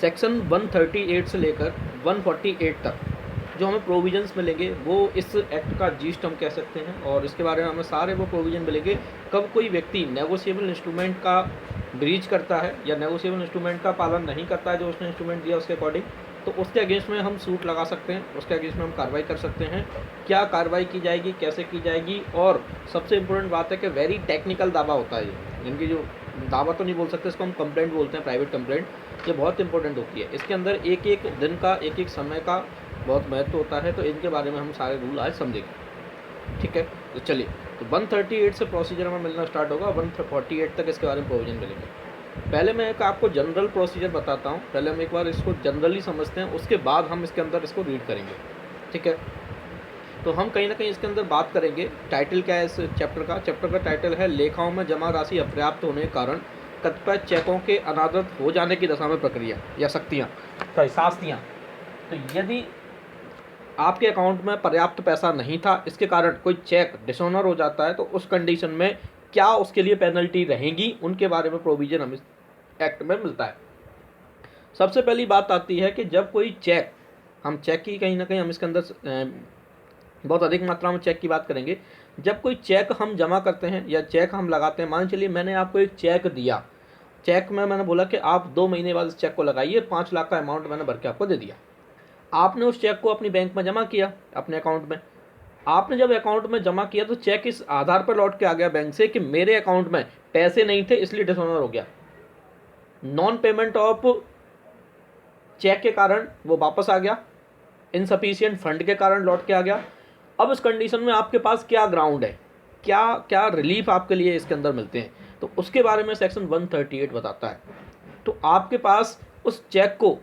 Section 138 से लेकर 148 तक जो हमें प्रोविजंस मिलेंगे वो इस एक्ट का जीस्ट हम कह सकते हैं, और इसके बारे में हमें सारे वो प्रोविजन मिलेंगे कब कोई व्यक्ति नेगोशिएबल इंस्ट्रूमेंट का ब्रीच करता है या नेगोशिएबल इंस्ट्रूमेंट का पालन नहीं करता है जो उसने इंस्ट्रूमेंट दिया उसके अकॉर्डिंग, तो उसके अगेंस्ट में हम सूट लगा सकते हैं, उसके अगेंस्ट में हम कार्रवाई कर सकते हैं। क्या कार्रवाई की जाएगी, कैसे की जाएगी, और सबसे इम्पोर्टेंट बात है कि वेरी टेक्निकल दावा होता है ये, इनकी जो दावा तो नहीं बोल सकते, इसको हम कंप्लेंट बोलते हैं, प्राइवेट कंप्लेंट, ये बहुत इंपॉर्टेंट होती है। इसके अंदर एक एक दिन का एक एक समय का बहुत महत्व होता है, तो इनके बारे में हम सारे रूल आज समझेंगे। ठीक है, तो चलिए, तो 138 से प्रोसीजर हमें मिलना स्टार्ट होगा, 148 तक इसके बारे में प्रोविजन मिलेंगे। पहले मैं एक आपको जनरल प्रोसीजर बताता हूँ, पहले हम एक बार इसको जनरली समझते हैं, उसके बाद हम इसके अंदर इसको रीड करेंगे। ठीक है, तो हम कहीं ना कहीं इसके अंदर बात करेंगे। टाइटल क्या है इस चैप्टर का? चैप्टर का टाइटल है लेखाओं में जमा राशि अपर्याप्त होने के कारण कतिपय चेकों के अनादृत हो जाने की दशा में प्रक्रिया या शक्तियाँ, शास्तियाँ। तो यदि आपके अकाउंट में पर्याप्त पैसा नहीं था, इसके कारण कोई चेक डिसऑनर हो जाता है, तो उस कंडीशन में क्या उसके लिए पेनल्टी रहेगी, उनके बारे में प्रोविजन हमें एक्ट में मिलता है। सबसे पहली बात आती है कि जब कोई चेक, हम चेक की कहीं ना कहीं हम इसके अंदर बहुत अधिक मात्रा में चेक की बात करेंगे। जब कोई चेक हम जमा करते हैं या चेक हम लगाते हैं, मान चलिए मैंने आपको एक चेक दिया, चेक में मैंने बोला कि आप 2 महीने बाद इस चेक को लगाइए, 5 लाख का अमाउंट मैंने भर के आपको दे दिया। आपने उस चेक को अपनी बैंक में जमा किया, अपने अकाउंट में। आपने जब अकाउंट में जमा किया तो चेक इस आधार पर लौट के आ गया बैंक से कि मेरे अकाउंट में पैसे नहीं थे, इसलिए डिसऑनर हो गया। नॉन पेमेंट ऑफ चेक के कारण वो वापस आ गया, इनसफिशिएंट फंड के कारण लौट के आ गया। अब इस कंडीशन में आपके पास क्या ग्राउंड है, क्या क्या रिलीफ आपके लिए इसके अंदर मिलते हैं, तो उसके बारे में सेक्शन 138 बताता है। तो आपके पास उस चेक को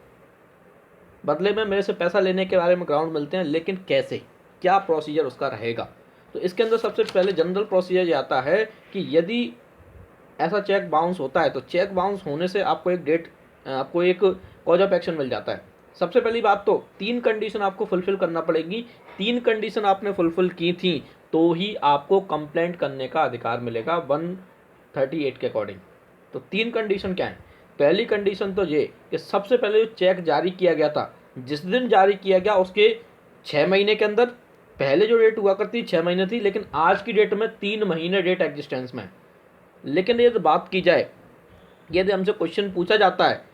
बदले में मेरे से पैसा लेने के बारे में ग्राउंड मिलते हैं, लेकिन कैसे, क्या प्रोसीजर उसका रहेगा। तो इसके अंदर सबसे पहले जनरल प्रोसीजर ये आता है कि यदि ऐसा चेक बाउंस होता है तो चेक बाउंस होने से आपको एक डेट, आपको एक कॉज ऑफ एक्शन मिल जाता है। सबसे पहली बात तो 3 कंडीशन आपको फुलफिल करना पड़ेगी। 3 कंडीशन आपने फुलफिल की थी तो ही आपको कंप्लेंट करने का अधिकार मिलेगा 138 के अकॉर्डिंग। तो 3 कंडीशन क्या है? पहली कंडीशन तो ये कि सबसे पहले जो चेक जारी किया गया था, जिस दिन जारी किया गया उसके 6 महीने के अंदर, पहले जो डेट हुआ करती 6 महीने थी, लेकिन आज की डेट में 3 महीने डेट एग्जिस्टेंस में। लेकिन यदि बात की जाए, यदि हमसे क्वेश्चन पूछा जाता है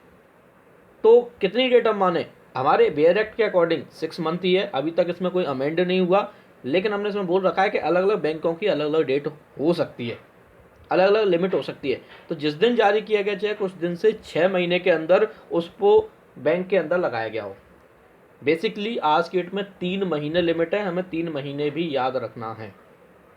तो कितनी डेट हम माने, हमारे बेयर एक्ट के अकॉर्डिंग 6 मंथ ही है, अभी तक इसमें कोई अमेंड नहीं हुआ, लेकिन हमने इसमें बोल रखा है कि अलग अलग बैंकों की अलग अलग डेट हो सकती है, अलग अलग लिमिट हो सकती है। तो जिस दिन जारी किया गया चेक उस दिन से 6 महीने के अंदर उसको बैंक के अंदर लगाया गया हो। बेसिकली आज की डेट में 3 महीने लिमिट है, हमें 3 महीने भी याद रखना है।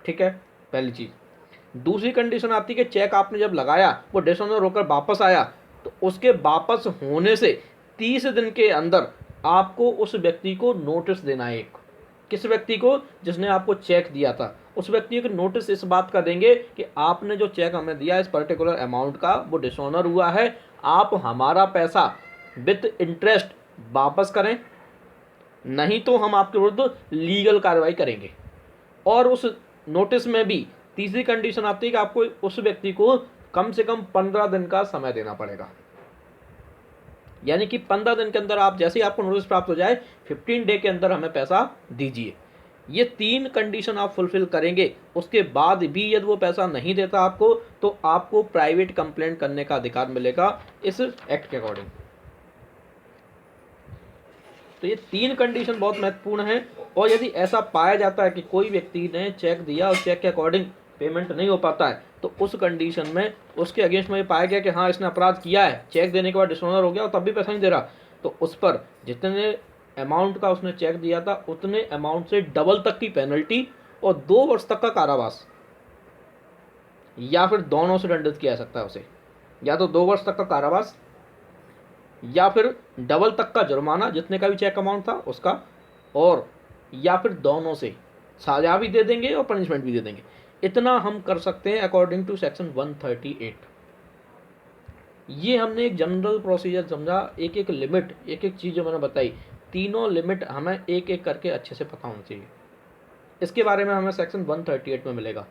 ठीक है, पहली चीज़। दूसरी कंडीशन आती है कि चेक आपने जब लगाया वो डिसऑनर होकर वापस आया, तो उसके वापस होने से 30 दिन के अंदर आपको उस व्यक्ति को नोटिस देना है। एक किस व्यक्ति को? जिसने आपको चेक दिया था, उस व्यक्ति को नोटिस इस बात का देंगे कि आपने जो चेक हमें दिया इस पर्टिकुलर अमाउंट का वो डिसऑनर हुआ है, आप हमारा पैसा विथ इंटरेस्ट वापस करें, नहीं तो हम आपके विरुद्ध लीगल कार्रवाई करेंगे। और उस नोटिस में भी तीसरी कंडीशन आती है कि आपको उस व्यक्ति को कम से कम 15 दिन का समय देना पड़ेगा। यानी कि 15 दिन के अंदर आप, जैसे ही आपको नोटिस प्राप्त हो जाए, 15 डे के अंदर हमें पैसा दीजिए। ये 3 कंडीशन आप फुलफिल करेंगे, उसके बाद भी यदि वो पैसा नहीं देता आपको, तो आपको प्राइवेट कंप्लेंट करने का अधिकार मिलेगा इस एक्ट के अकॉर्डिंग। तो ये 3 कंडीशन बहुत महत्वपूर्ण है। और यदि ऐसा पाया जाता है कि कोई व्यक्ति ने चेक दिया और चेक के अकॉर्डिंग पेमेंट नहीं हो पाता है, तो उस कंडीशन में उसके अगेंस्ट में पाया गया कि हाँ इसने अपराध किया है, चेक देने के बाद डिसऑनर हो गया और तब भी पैसा नहीं दे रहा, तो उस पर जितने अमाउंट का उसने चेक दिया था उतने अमाउंट से डबल तक की पेनल्टी और 2 वर्ष तक का कारावास, या फिर दोनों से दंडित किया जा सकता है उसे। या तो 2 वर्ष तक का कारावास या फिर डबल तक का जुर्माना जितने का भी चेक अमाउंट था उसका, और या फिर दोनों से सजा भी दे देंगे और पनिशमेंट भी दे देंगे। इतना हम कर सकते हैं अकॉर्डिंग टू सेक्शन 138। ये हमने एक जनरल प्रोसीजर समझा, एक एक लिमिट, एक एक चीज़ जो मैंने बताई, तीनों लिमिट हमें एक एक करके अच्छे से पता होना चाहिए। इसके बारे में हमें सेक्शन 138 में मिलेगा।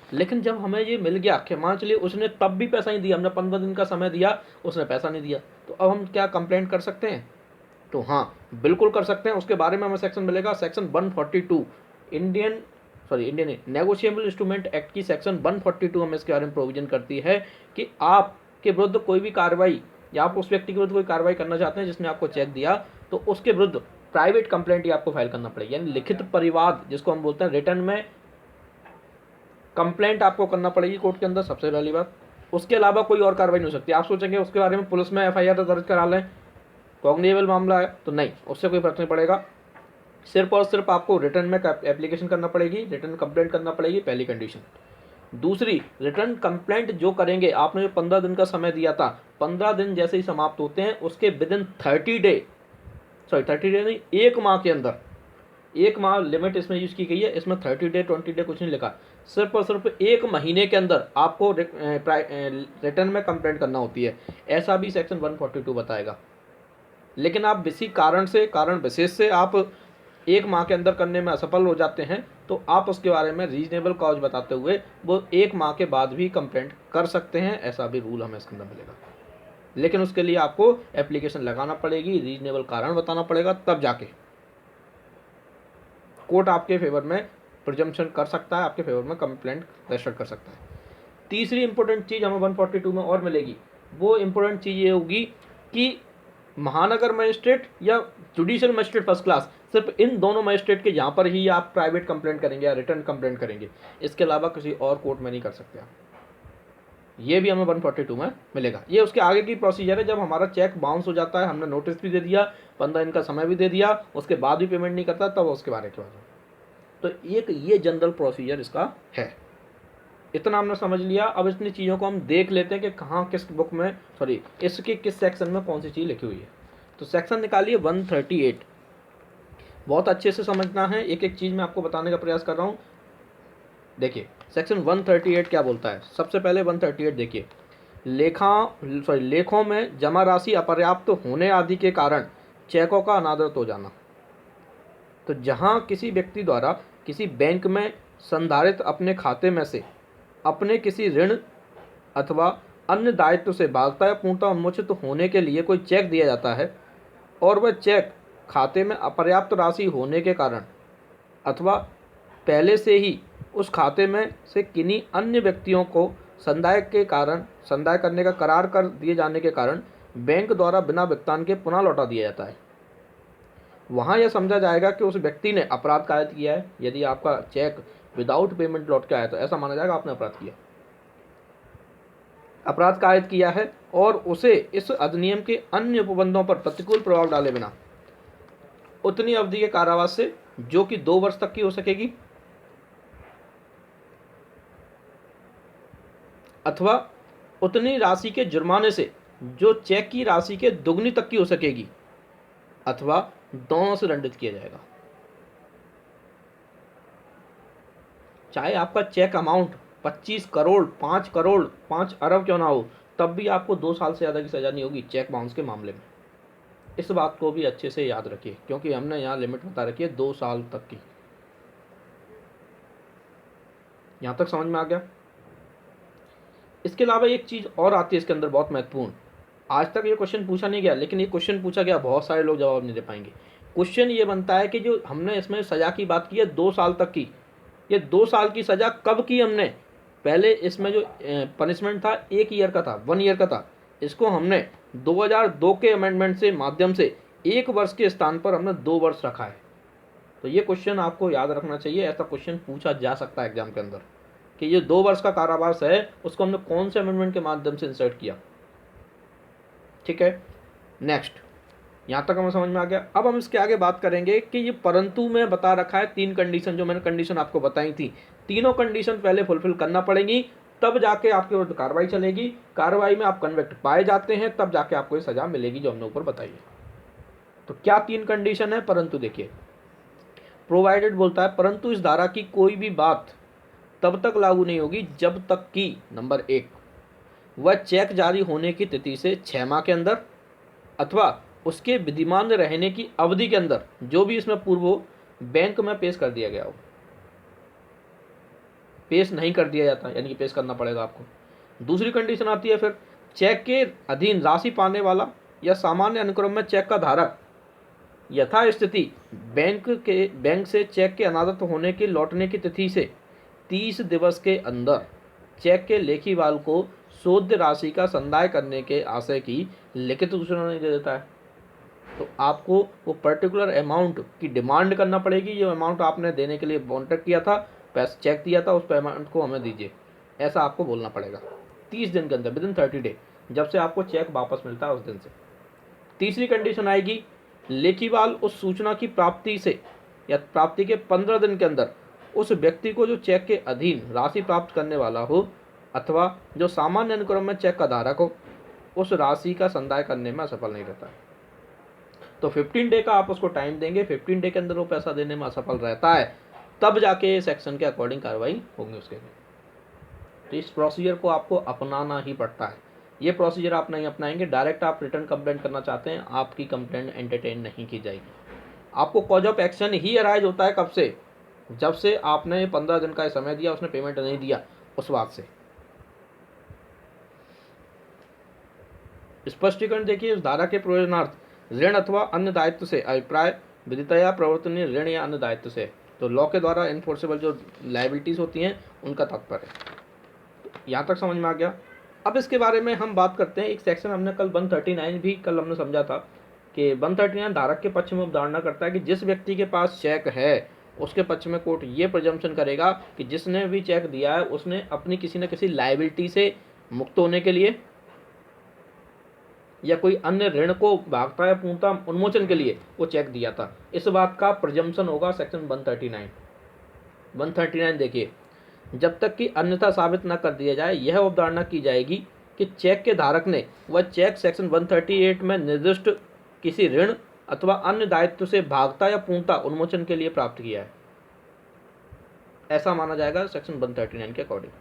लेकिन जब हमें ये मिल गया कि मान चलिए उसने तब भी पैसा नहीं दिया, हमने 15 दिन का समय दिया, उसने पैसा नहीं दिया, तो अब हम क्या कंप्लेंट कर सकते हैं? तो हाँ, बिल्कुल कर सकते हैं। उसके बारे में हमें सेक्शन मिलेगा, section 142 Indian negotiable instrument act की सेक्शन 142 हमें इसके बारे में प्रोविजन करती है कि आपके विरुद्ध कोई भी कार्रवाई या आप उस व्यक्ति के विरुद्ध कोई कार्रवाई करना चाहते हैं जिसने आपको चेक दिया, तो उसके विरुद्ध प्राइवेट कंप्लेंट ही आपको फाइल करना पड़ेगी, यानी लिखित परिवाद जिसको हम बोलते हैं, रिटर्न में कंप्लेंट आपको करना पड़ेगी कोर्ट के अंदर, सबसे पहली बात। उसके अलावा कोई और कार्रवाई नहीं हो सकती। आप सोचेंगे उसके बारे में पुलिस में एफआईआर दर्ज करा लें, कॉग्निजेबल मामला है, तो नहीं, उससे कोई फर्क नहीं पड़ेगा। सिर्फ और सिर्फ आपको रिटर्न में एप्लीकेशन करना पड़ेगी, रिटर्न कंप्लेंट करना पड़ेगी, पहली कंडीशन। दूसरी, रिटर्न कंप्लेंट जो करेंगे, आपने जो 15 दिन का समय दिया था, 15 दिन जैसे ही समाप्त होते हैं उसके विदिन 30 डे नहीं, 1 माह के अंदर, 1 माह लिमिट इसमें यूज की गई है, इसमें 30 डे 20 डे कुछ नहीं लिखा, सिर्फ और सिर्फ 1 महीने के अंदर आपको रिटर्न में कंप्लेंट करना होती है। ऐसा भी सेक्शन 142 बताएगा। लेकिन आप किसी कारण विशेष से आप 1 माह के अंदर करने में असफल हो जाते हैं, तो आप उसके बारे में रीजनेबल कॉज बताते हुए वो 1 माह के बाद भी कंप्लेंट कर सकते हैं। ऐसा भी रूल हमें इसके अंदर मिलेगा। लेकिन उसके लिए आपको एप्लीकेशन लगाना पड़ेगी, रीजनेबल कारण बताना पड़ेगा, तब जाके कोर्ट आपके फेवर में प्रिजम्पशन कर सकता है, आपके फेवर में कंप्लेंट रजिस्टर कर सकता है। तीसरी इंपॉर्टेंट चीज़ हमें 142 में और मिलेगी। वो इंपॉर्टेंट चीज़ ये होगी कि महानगर मजिस्ट्रेट या जुडिशियल मजिस्ट्रेट फर्स्ट क्लास, सिर्फ इन दोनों मजिस्ट्रेट के यहाँ पर ही आप प्राइवेट कंप्लेंट करेंगे या रिटर्न कंप्लेंट करेंगे। इसके अलावा किसी और कोर्ट में नहीं कर सकते आप। ये भी हमें 142 में मिलेगा। ये उसके आगे की प्रोसीजर है। जब हमारा चेक बाउंस हो जाता है, हमने नोटिस भी दे दिया, 15 दिन का समय भी दे दिया, उसके बाद भी पेमेंट नहीं करता, तब उसके बारे में। तो एक ये जनरल प्रोसीजर इसका है। इतना हमने समझ लिया। अब इतनी चीज़ों को हम देख लेते हैं कि कहाँ किस बुक में, इसके किस सेक्शन में कौन सी चीज़ लिखी हुई है। तो सेक्शन निकालिए 138। बहुत अच्छे से समझना है, एक एक चीज़ मैं आपको बताने का प्रयास कर रहा हूँ। देखिए सेक्शन 138 क्या बोलता है। सबसे पहले 138 देखिए, लेखों में जमा राशि अपर्याप्त होने आदि के कारण चेकों का अनादर हो जाना। तो जहाँ किसी व्यक्ति द्वारा किसी बैंक में संधारित अपने खाते में से अपने किसी ऋण अथवा अन्य दायित्व से भागता या पूर्णतः उन्मोचित होने के लिए कोई चेक दिया जाता है और वह चेक खाते में अपर्याप्त राशि होने के कारण अथवा पहले से ही उस खाते में से किन्हीं अन्य व्यक्तियों को संदाय करने का करार कर दिए जाने के कारण बैंक द्वारा बिना भुगतान के पुनः लौटा दिया जाता है, वहाँ यह समझा जाएगा कि उस व्यक्ति ने अपराध कायद किया है। यदि आपका चेक विदाउट पेमेंट लौट के आया तो ऐसा माना जाएगा आपने अपराध कायद किया है और उसे इस अधिनियम के अन्य उपबंधों पर प्रतिकूल प्रभाव डाले बिना उतनी अवधि के कारावास से, जो कि 2 वर्ष तक की हो सकेगी, अथवा उतनी राशि के जुर्माने से जो चेक की राशि के दुगनी तक की हो सकेगी, अथवा दोनों से दंडित किया जाएगा। चाहे आपका चेक अमाउंट 25 करोड़, 5 करोड़, 5 अरब क्यों ना हो, तब भी आपको 2 साल से ज़्यादा की सज़ा नहीं होगी चेक बाउंस के मामले में। इस बात को भी अच्छे से याद रखिए, क्योंकि हमने यहाँ लिमिट बता रखी है 2 साल तक की। यहाँ तक समझ में आ गया। इसके अलावा एक चीज़ और आती है इसके अंदर बहुत महत्वपूर्ण। आज तक ये क्वेश्चन पूछा नहीं गया, लेकिन ये क्वेश्चन पूछा गया, बहुत सारे लोग जवाब नहीं दे पाएंगे। क्वेश्चन ये बनता है कि जो हमने इसमें सज़ा की बात की है 2 साल तक की, ये 2 साल की सज़ा कब की हमने? पहले इसमें जो पनिशमेंट था 1 ईयर का था, 1 ईयर का था, इसको हमने 2002 के अमेंडमेंट से माध्यम से 1 वर्ष के स्थान पर हमने 2 वर्ष रखा है। तो ये क्वेश्चन आपको याद रखना चाहिए। ऐसा क्वेश्चन पूछा जा सकता है एग्जाम के अंदर कि ये 2 वर्ष का कारावास है, उसको हमने कौन से अमेंडमेंट के माध्यम से इंसर्ट किया। ठीक है, नेक्स्ट, यहाँ तक हमें समझ में आ गया। अब हम इसके आगे बात करेंगे कि ये परंतु में बता रखा है 3 कंडीशन, जो मैंने कंडीशन आपको बताई थी, तीनों कंडीशन पहले फुलफिल करना पड़ेगी, तब जाके आपके विरुद्ध कार्रवाई चलेगी। कार्रवाई में आप कन्विक्ट पाए जाते हैं, तब जाके आपको ये सजा मिलेगी जो हमने ऊपर बताई है। तो क्या 3 कंडीशन है? परंतु देखिए, प्रोवाइडेड बोलता है परंतु इस धारा की कोई भी बात तब तक लागू नहीं होगी जब तक कि नंबर 1, वह चेक जारी होने की तिथि से 6 माह के अंदर अथवा उसके विद्यमान रहने की अवधि के अंदर जो भी इसमें पूर्व बैंक में पेश कर दिया गया हो। पेश नहीं कर दिया जाता यानी कि पेश करना पड़ेगा आपको। दूसरी कंडीशन आती है फिर, चेक के अधीन राशि पाने वाला या सामान्य अनुक्रम में चेक का धारक यथास्थिति बैंक से चेक के अनादत होने के लौटने की तिथि से 30 दिवस के अंदर चेक के लेखीवाल को शोध राशि का संदाय करने के आशय की लिखित सूचना नहीं दे देता है, तो आपको वो पर्टिकुलर अमाउंट की डिमांड करना पड़ेगी। जो अमाउंट आपने देने के लिए कॉन्ट्रैक्ट किया था, पैसा चेक दिया था, उस अमाउंट को हमें दीजिए, ऐसा आपको बोलना पड़ेगा 30 दिन के अंदर, विदिन 30 डे, जब से आपको चेक वापस मिलता है उस दिन से। तीसरी कंडीशन आएगी, लेखीवाल उस सूचना की प्राप्ति से या प्राप्ति के 15 दिन के अंदर उस व्यक्ति को जो चेक के अधीन राशि प्राप्त करने वाला हो अथवा जो सामान्य अनुक्रम में चेक का धारक हो, उस राशि का संदाय करने में असफल नहीं रहता है। तो 15 डे का आप उसको टाइम देंगे, 15 डे के अंदर वो पैसा देने में असफल रहता है, तब जाके सेक्शन के अकॉर्डिंग कार्रवाई होगी उसके लिए। तो इस प्रोसीजर को आपको अपनाना ही पड़ता है। ये प्रोसीजर आप नहीं अपनाएंगे, डायरेक्ट आप रिटर्न कंप्लेंट करना चाहते हैं, आपकी कंप्लेंट एंटरटेन नहीं की जाएगी। आपको cause of action he arise होता है कब से, जब से आपने 15 दिन का समय दिया, उसने पेमेंट नहीं दिया, उस बात से। स्पष्टीकरण देखिए, उस धारा के प्रयोजनार्थ ऋण अथवा अन्य दायित्व से अभिप्राय विदितया प्रवर्तनीय ऋण या अन्य दायित्व से, तो लॉ के द्वारा इन्फोर्सेबल जो लायबिलिटीज होती हैं उनका तात्पर्य। यहाँ तक समझ में आ गया। अब इसके बारे में हम बात करते हैं, एक सेक्शन हमने कल 139 भी कल हमने समझा था कि 139 धारक के पक्ष में अवधारणा करता है कि जिस व्यक्ति के पास चेक है उसके पक्ष में कोर्ट ये प्रजम्पशन करेगा कि जिसने भी चेक दिया है उसने अपनी किसी न किसी लायबिलिटी से मुक्त होने के लिए या कोई अन्य ऋण को भागता या पूर्णतः उन्मोचन के लिए वो चेक दिया था। इस बात का प्रजम्पशन होगा सेक्शन 139 देखिए, जब तक कि अन्यथा साबित न कर दिया जाए यह अवधारणा की जाएगी कि चेक के धारक ने वह चेक सेक्शन 138 में निर्दिष्ट किसी ऋण अथवा अन्य दायित्व से भागता या पूर्णतः उन्मोचन के लिए प्राप्त किया है, ऐसा माना जाएगा सेक्शन 139 के अकॉर्डिंग।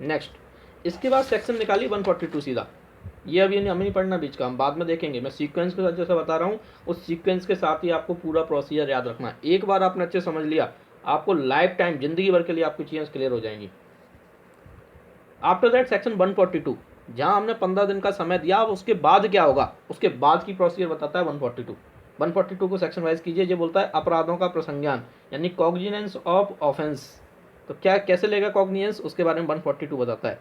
नेक्स्ट, इसके बाद सेक्शन निकाली 142 सीधा। ये अभी हमें नहीं पढ़ना बीच का, हम बाद में देखेंगे। मैं सीक्वेंस के साथ जैसे बता रहा हूँ उस सीक्वेंस के साथ ही आपको पूरा प्रोसीजर याद रखना है। एक बार आपने अच्छे समझ लिया, आपको लाइफ टाइम जिंदगी भर के लिए आपकी चीज़ें क्लियर हो जाएंगी। आफ्टर दैट सेक्शन 142, जहाँ हमने 15 दिन का समय दिया, अब उसके बाद क्या होगा, उसके बाद की प्रोसीजर बताता है 142 को सेक्शन वाइज कीजिए। ये बोलता है अपराधों का प्रसंज्ञान, यानी कॉग्निजेंस ऑफ ऑफेंस। तो क्या कैसे लेगा कॉग्निजेंस, उसके बारे में 142 बताता है।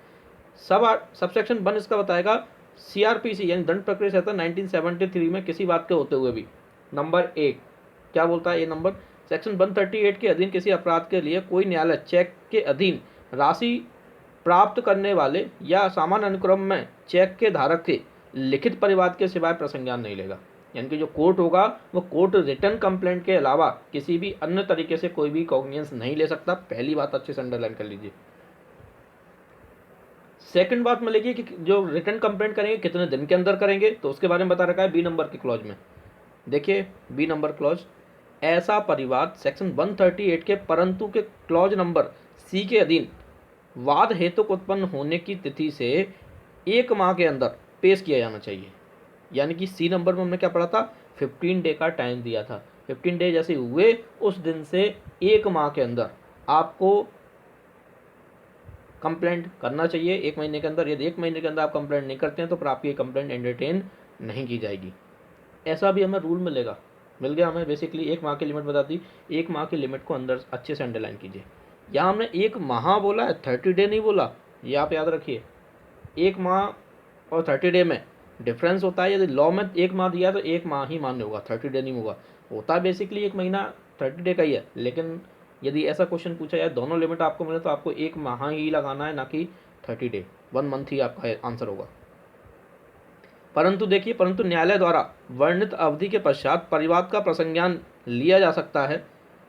सबसेक्शन 1 इसका बताएगा CRPC यानी दंड प्रक्रिया संहिता 1973 में किसी बात के होते हुए भी। नंबर 1 क्या बोलता है ये नंबर, सेक्शन 138 के अधीन किसी अपराध के लिए कोई न्यायालय चेक के अधीन राशि प्राप्त करने वाले या सामान्य अनुक्रम में चेक के धारक के लिखित परिवाद के सिवाय प्रसंज्ञान नहीं लेगा। यानी कि जो कोर्ट होगा वो कोर्ट रिटर्न कंप्लेंट के अलावा किसी भी अन्य तरीके से कोई भी कॉग्निजेंस नहीं ले सकता। पहली बात अच्छे से अंडरलाइन कर लीजिए। सेकंड बात में लिखिए कि जो रिटर्न कंप्लेंट करेंगे कितने दिन के अंदर करेंगे, तो उसके बारे में बता रखा है बी नंबर के क्लॉज में। देखिए बी नंबर क्लॉज, ऐसा परिवाद सेक्शन 138 के परंतु के क्लॉज नंबर सी के अधीन वाद हेतु उत्पन्न होने की तिथि से 1 माह के अंदर पेश किया जाना चाहिए। यानी कि सी नंबर में हमने क्या पढ़ा था, 15 डे का टाइम दिया था। 15 डे जैसे हुए उस दिन से 1 माह के अंदर आपको कंप्लेंट करना चाहिए। 1 महीने के अंदर, यदि 1 महीने के अंदर आप कंप्लेंट नहीं करते हैं तो फिर आपकी कंप्लेंट एंटरटेन नहीं की जाएगी। ऐसा भी हमें रूल मिल गया हमें। बेसिकली 1 माह की लिमिट बता दी, 1 माह की लिमिट को अंदर अच्छे से अंडरलाइन कीजिए। यहाँ हमने 1 माह बोला है, 30 डे नहीं बोला, ये आप याद रखिए। 1 माह और 30 डे में डिफरेंस होता है। यदि लॉ में 1 माह दिया तो 1 माह ही मान्य होगा, 30 डे नहीं होता है बेसिकली 1 महीना 30 डे का ही है। लेकिन यदि ऐसा क्वेश्चन पूछा जाए दोनों लिमिट आपको मिले तो आपको 1 माह ही लगाना है, ना कि 30 डे। 1 मंथ ही आपका आंसर होगा। परंतु देखिए, परंतु न्यायालय द्वारा वर्णित अवधि के पश्चात परिवाद का प्रसंज्ञान लिया जा सकता है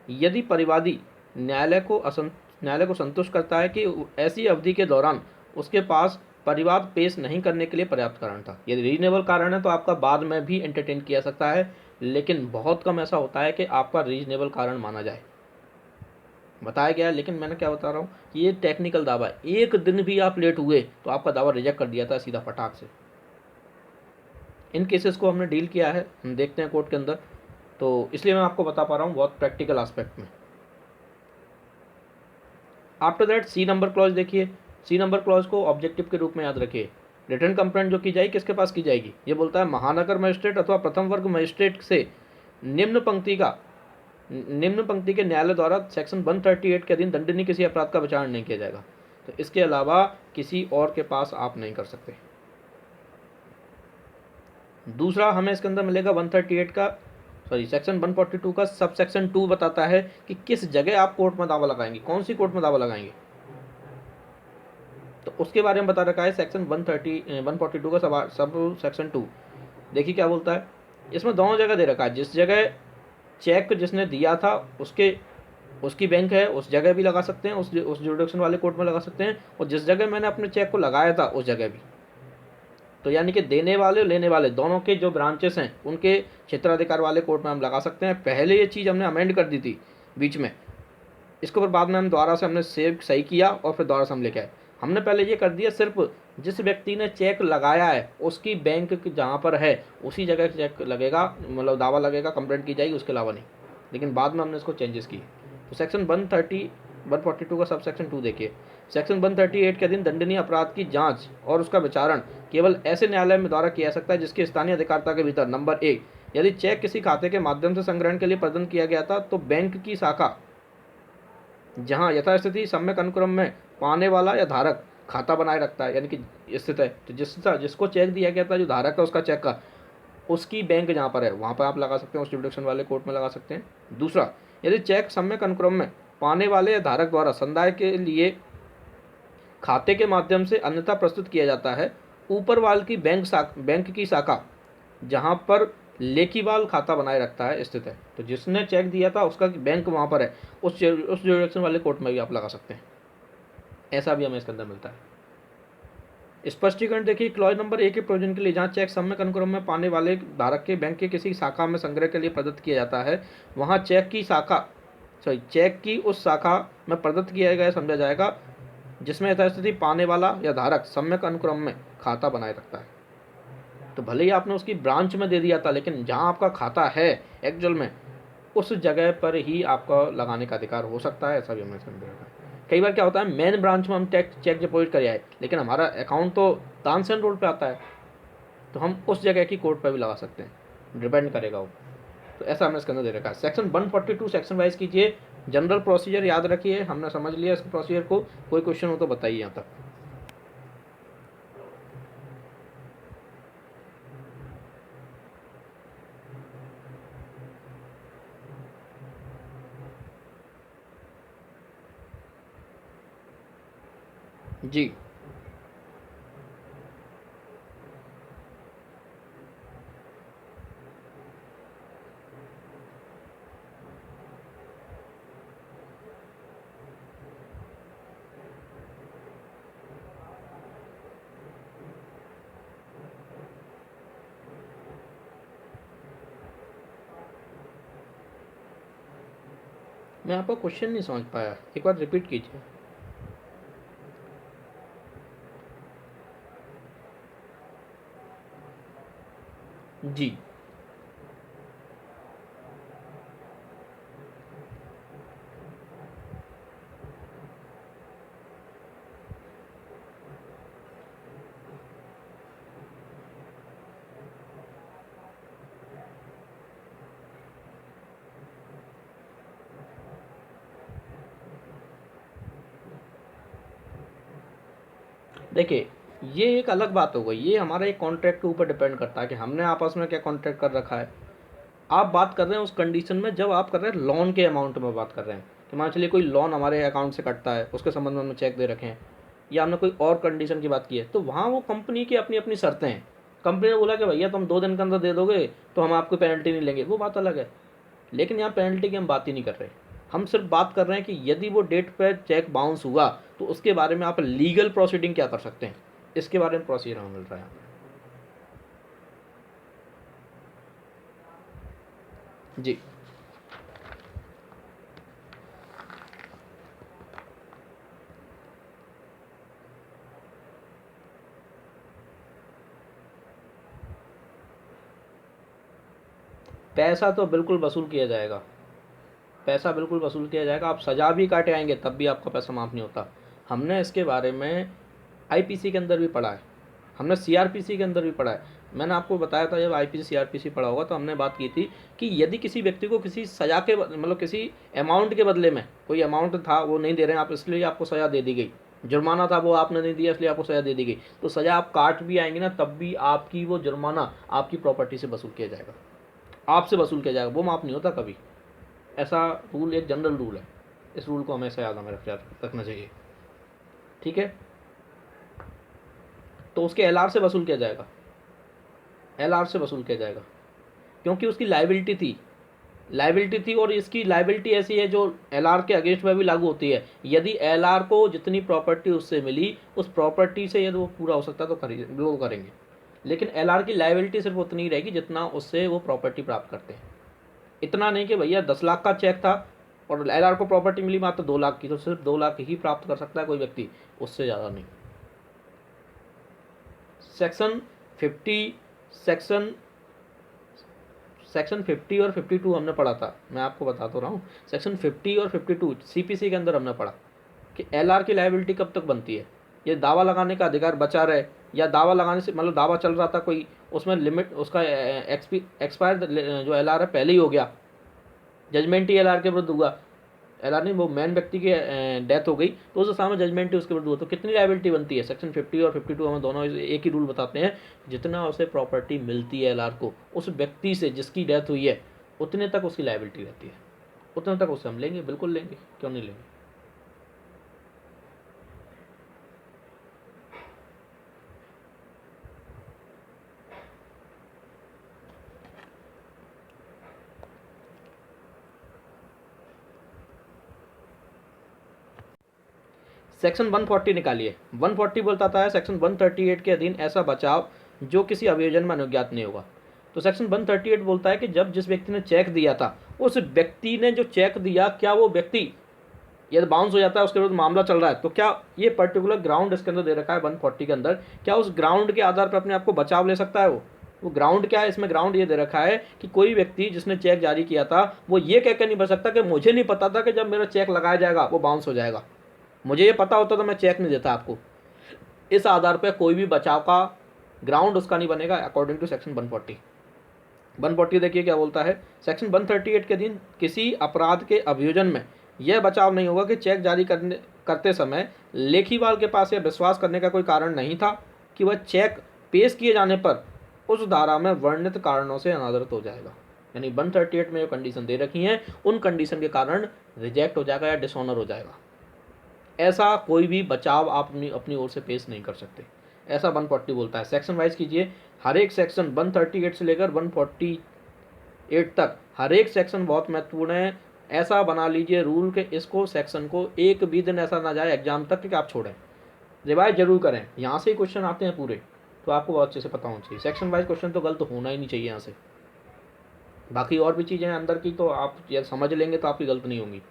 यदि परिवादी न्यायालय को संतुष्ट करता है कि ऐसी अवधि के दौरान उसके पास परिवाद पेश नहीं करने के लिए पर्याप्त कारण था। यदि रीजनेबल कारण है तो आपका बाद में भी एंटरटेन किया सकता है, लेकिन बहुत कम ऐसा होता है कि आपका रीजनेबल कारण माना जाए। बताया गया है, लेकिन मैंने क्या बता रहा हूँ, ये टेक्निकल दावा है। 1 दिन भी आप लेट हुए तो आपका दावा रिजेक्ट कर दिया था सीधा फटाक से। इन केसेस को हमने डील किया है, हम देखते हैं कोर्ट के अंदर, तो इसलिए मैं आपको बता पा रहा हूँ बहुत प्रैक्टिकल एस्पेक्ट में। After that C number clause देखिए, सी नंबर क्लॉज को ऑब्जेक्टिव के रूप में याद रखिए। रिटर्न कंप्लेंट जो की जाएगी किसके पास की जाएगी, ये बोलता है महानगर मजिस्ट्रेट अथवा प्रथम वर्ग मजिस्ट्रेट से निम्न पंक्ति के न्यायालय द्वारा सेक्शन 138 के अधीन दंडनीय किसी अपराध का विचारण नहीं किया जाएगा। तो इसके अलावा किसी और के पास आप नहीं कर सकते। दूसरा हमें इसके अंदर मिलेगा 138 का सेक्शन 142 का सब सेक्शन 2 बताता है कि किस जगह आप कोर्ट में दावा लगाएंगे, कौन सी कोर्ट में दावा लगाएंगे। तो उसके बारे में बता रखा है सेक्शन 142 का सब सेक्शन 2। देखिए क्या बोलता है, इसमें दोनों जगह दे रखा है। जिस जगह चेक जिसने दिया था उसकी बैंक है, उस जगह भी लगा सकते हैं, उस जुरिडिक्शन वाले कोर्ट में लगा सकते हैं, और जिस जगह मैंने अपने चेक को लगाया था उस जगह भी। तो यानी कि देने वाले और लेने वाले दोनों के जो ब्रांचेस हैं उनके क्षेत्राधिकार वाले कोर्ट में हम लगा सकते हैं। पहले ये चीज़ हमने अमेंड कर दी थी बीच में, इसके ऊपर बाद में हम दोबारा से हमने सेव सही किया और फिर दोबारा से हम लेके आए। हमने पहले ये कर दिया सिर्फ जिस व्यक्ति ने चेक लगाया है उसकी बैंक जहाँ पर है उसी जगह चेक लगेगा, मतलब दावा लगेगा, कंप्लेंट की जाएगी, उसके अलावा नहीं। लेकिन बाद में हमने इसको चेंजेस किए। तो सेक्शन 142 का सब सेक्शन 2 देखिए। सेक्शन 138 के अधीन दंडनीय अपराध की जांच और उसका विचारण केवल ऐसे न्यायालय में द्वारा किया जा सकता है जिसकी स्थानीय अधिकारिता के भीतर नंबर 1 यदि चेक किसी खाते के माध्यम से संग्रहण के लिए प्रदान किया गया था तो बैंक की शाखा जहां यथास्थिति सम्यक अनुक्रम में पाने वाला या धारक खाता बनाए रखता है, यानी कि स्थित है, तो जिसको चेक दिया गया था, जो धारक है उसका चेक का, उसकी बैंक जहाँ पर है वहाँ पर आप लगा सकते हैं, उस जुरिडिक्शन वाले कोर्ट में लगा सकते हैं। दूसरा, यदि चेक सम्यक अनुक्रम में पाने वाले या धारक द्वारा संदाय के लिए खाते के माध्यम से अन्यथा प्रस्तुत किया जाता है, ऊपर वाल की बैंक की शाखा जहाँ पर लेखीवाल खाता बनाए रखता है स्थित है, तो जिसने चेक दिया था उसका बैंक वहाँ पर है, उस जुरिडिक्शन वाले कोर्ट में भी आप लगा सकते हैं। ऐसा भी हमें इसके अंदर मिलता है। स्पष्टीकरण देखिए, क्लॉज नंबर 1 के प्रोविजन के लिए जहाँ चेक सम्यक अनुक्रम में पाने वाले धारक के बैंक के किसी शाखा में संग्रह के लिए प्रदत्त किया जाता है, वहाँ चेक की उस शाखा में प्रदत्त किया गया समझा जाएगा जिसमें यथास्थिति पाने वाला या धारक सम्यक अनुक्रम में खाता बनाए रखता है। तो भले ही आपने उसकी ब्रांच में दे दिया था, लेकिन जहाँ आपका खाता है एक्चुअल में उस जगह पर ही आपका लगाने का अधिकार हो सकता है। ऐसा भी हमें समझ रखा है। कई बार क्या होता है, मेन ब्रांच में हम चेक डिपॉजिट कर आए, लेकिन हमारा अकाउंट तो तानसेन रोड पे आता है, तो हम उस जगह की कोर्ट पर भी लगा सकते हैं, डिपेंड करेगा वो। तो ऐसा हमने इसके अंदर दे रखा है। सेक्शन 142 सेक्शन वाइज कीजिए, जनरल प्रोसीजर याद रखिए, हमने समझ लिया इस प्रोसीजर को। कोई क्वेश्चन हो तो बताइए यहाँ तक। जी, मैं आपका क्वेश्चन नहीं समझ पाया, एक बार रिपीट कीजिए। जी, देखिए ये एक अलग बात हो गई, ये हमारा एक कॉन्ट्रैक्ट के ऊपर डिपेंड करता है कि हमने आपस में क्या कॉन्ट्रैक्ट कर रखा है। आप बात कर रहे हैं उस कंडीशन में जब आप कर रहे हैं लोन के अमाउंट में बात कर रहे हैं, कि मान चलिए कोई लोन हमारे अकाउंट से कटता है, उसके संबंध में हमने चेक दे रखे हैं, या हमने कोई और कंडीशन की बात की है, तो वहाँ वो कंपनी की अपनी अपनी शर्तें हैं। कंपनी ने बोला कि भैया तुम 2 दिन के अंदर दे दोगे तो हम आपको पेनल्टी नहीं लेंगे, वो बात अलग है। लेकिन यहाँ पेनल्टी की हम बात ही नहीं कर रहे, हम सिर्फ बात कर रहे हैं कि यदि वो डेट पर चेक बाउंस हुआ तो उसके बारे में आप लीगल प्रोसीडिंग क्या कर सकते हैं, इसके बारे में प्रोसीजर हमें मिल रहा है। जी, पैसा तो बिल्कुल वसूल किया जाएगा, पैसा बिल्कुल वसूल किया जाएगा। आप सजा भी काटे आएंगे तब भी आपका पैसा माफ़ नहीं होता। हमने इसके बारे में आईपीसी के अंदर भी पढ़ा है, हमने सीआरपीसी के अंदर भी पढ़ा है। मैंने आपको बताया था जब आईपीसी सीआरपीसी पढ़ा होगा तो हमने बात की थी कि यदि किसी व्यक्ति को किसी सज़ा के मतलब किसी अमाउंट के बदले में कोई अमाउंट था वो नहीं दे रहे हैं आप, इसलिए आपको सज़ा दे दी गई, जुर्माना था वो आपने नहीं दिया इसलिए आपको सज़ा दे दी गई, तो सज़ा आप काट भी आएंगे ना तब भी आपकी वो जुर्माना आपकी प्रॉपर्टी से वसूल किया जाएगा, आपसे वसूल किया जाएगा, वो माफ़ नहीं होता कभी। ऐसा रूल एक जनरल रूल है, इस रूल को हमेशा याद हमें रखना चाहिए, ठीक है। तो उसके एलआर से वसूल किया जाएगा, एलआर से वसूल किया जाएगा, क्योंकि उसकी लाइबिलिटी थी और इसकी लाइबिलिटी ऐसी है जो एलआर के अगेंस्ट में भी लागू होती है। यदि एलआर को जितनी प्रॉपर्टी उससे मिली उस प्रॉपर्टी से यदि वो पूरा हो सकता है तो वो करेंगे, लेकिन एलआर की लाइबिलिटी सिर्फ उतनी ही रहेगी जितना उससे वो प्रॉपर्टी प्राप्त करते हैं। इतना नहीं कि भैया 10 लाख का चेक था और एलआर को प्रॉपर्टी मिली मात्र 2 लाख की, तो सिर्फ 2 लाख ही प्राप्त कर सकता है कोई व्यक्ति, उससे ज़्यादा नहीं। सेक्शन 50 और 52 हमने पढ़ा था, मैं आपको बता तो रहा हूँ। सेक्शन 50 और 52 सीपीसी के अंदर हमने पढ़ा कि एलआर की लायबिलिटी कब तक बनती है, ये दावा लगाने का अधिकार बचा रहे या दावा लगाने से मतलब दावा चल रहा था कोई, उसमें लिमिट उसका एक्सपायर जो एलआर है पहले ही हो गया, जजमेंट ही एलआर के विरुद्ध हुआ, एलआर नहीं वो मैन व्यक्ति की डेथ हो गई तो उस सामने जजमेंट ही उसके विरुद्ध हुआ, तो कितनी लायबिलिटी बनती है। सेक्शन 50 और 52 हमें दोनों एक ही रूल बताते हैं, जितना उसे प्रॉपर्टी मिलती है एलआर को उस व्यक्ति से जिसकी डेथ हुई है उतने तक उसकी लायबिलिटी रहती है, उतने तक उससे हम लेंगे, बिल्कुल लेंगे, क्यों नहीं लेंगे। सेक्शन 140 निकालिए। 140 बोलता है सेक्शन 138 के अधीन ऐसा बचाव जो किसी अभियोजन में अनुज्ञात नहीं होगा। तो सेक्शन 138 बोलता है कि जब जिस व्यक्ति ने चेक दिया था उस व्यक्ति ने जो चेक दिया, क्या वो व्यक्ति यदि बाउंस हो जाता है उसके विरुद्ध मामला चल रहा है तो क्या ये पर्टिकुलर ग्राउंड इसके अंदर दे रखा है 140 के अंदर, क्या उस ग्राउंड के आधार पर अपने आप को बचाव ले सकता है वो ग्राउंड क्या है, इसमें ग्राउंड ये दे रखा है कि कोई व्यक्ति जिसने चेक जारी किया था वो ये कहकर नहीं बच सकता कि मुझे नहीं पता था कि जब मेरा चेक लगाया जाएगा वो बाउंस हो जाएगा, मुझे ये पता होता तो मैं चेक नहीं देता आपको। इस आधार पर कोई भी बचाव का ग्राउंड उसका नहीं बनेगा अकॉर्डिंग टू सेक्शन 140। 140 देखिए क्या बोलता है, सेक्शन 138 के अधीन किसी अपराध के अभियोजन में यह बचाव नहीं होगा कि चेक जारी करते समय लेखीवाल के पास यह विश्वास करने का कोई कारण नहीं था कि वह चेक पेश किए जाने पर उस धारा में वर्णित कारणों से अनादृत हो जाएगा। यानी 138 में जो कंडीशन दे रखी हैं उन कंडीशन के कारण रिजेक्ट हो जाएगा या डिसऑनर हो जाएगा। ऐसा कोई भी बचाव आप अपनी ओर से पेश नहीं कर सकते, ऐसा 140 बोलता है। सेक्शन वाइज कीजिए, हर एक सेक्शन 138 से लेकर 148 तक हर एक सेक्शन बहुत महत्वपूर्ण है। ऐसा बना लीजिए रूल के इसको सेक्शन को एक भी दिन ऐसा ना जाए एग्जाम तक कि आप छोड़ें, रिवाइज जरूर करें। यहाँ से ही क्वेश्चन आते हैं पूरे, तो आपको बहुत अच्छे से पता होना चाहिए। सेक्शन वाइज क्वेश्चन तो गलत होना ही नहीं चाहिए यहाँ से। बाकी और भी चीज़ें हैं अंदर की तो आप ये समझ लेंगे तो आपकी गलत नहीं होंगी।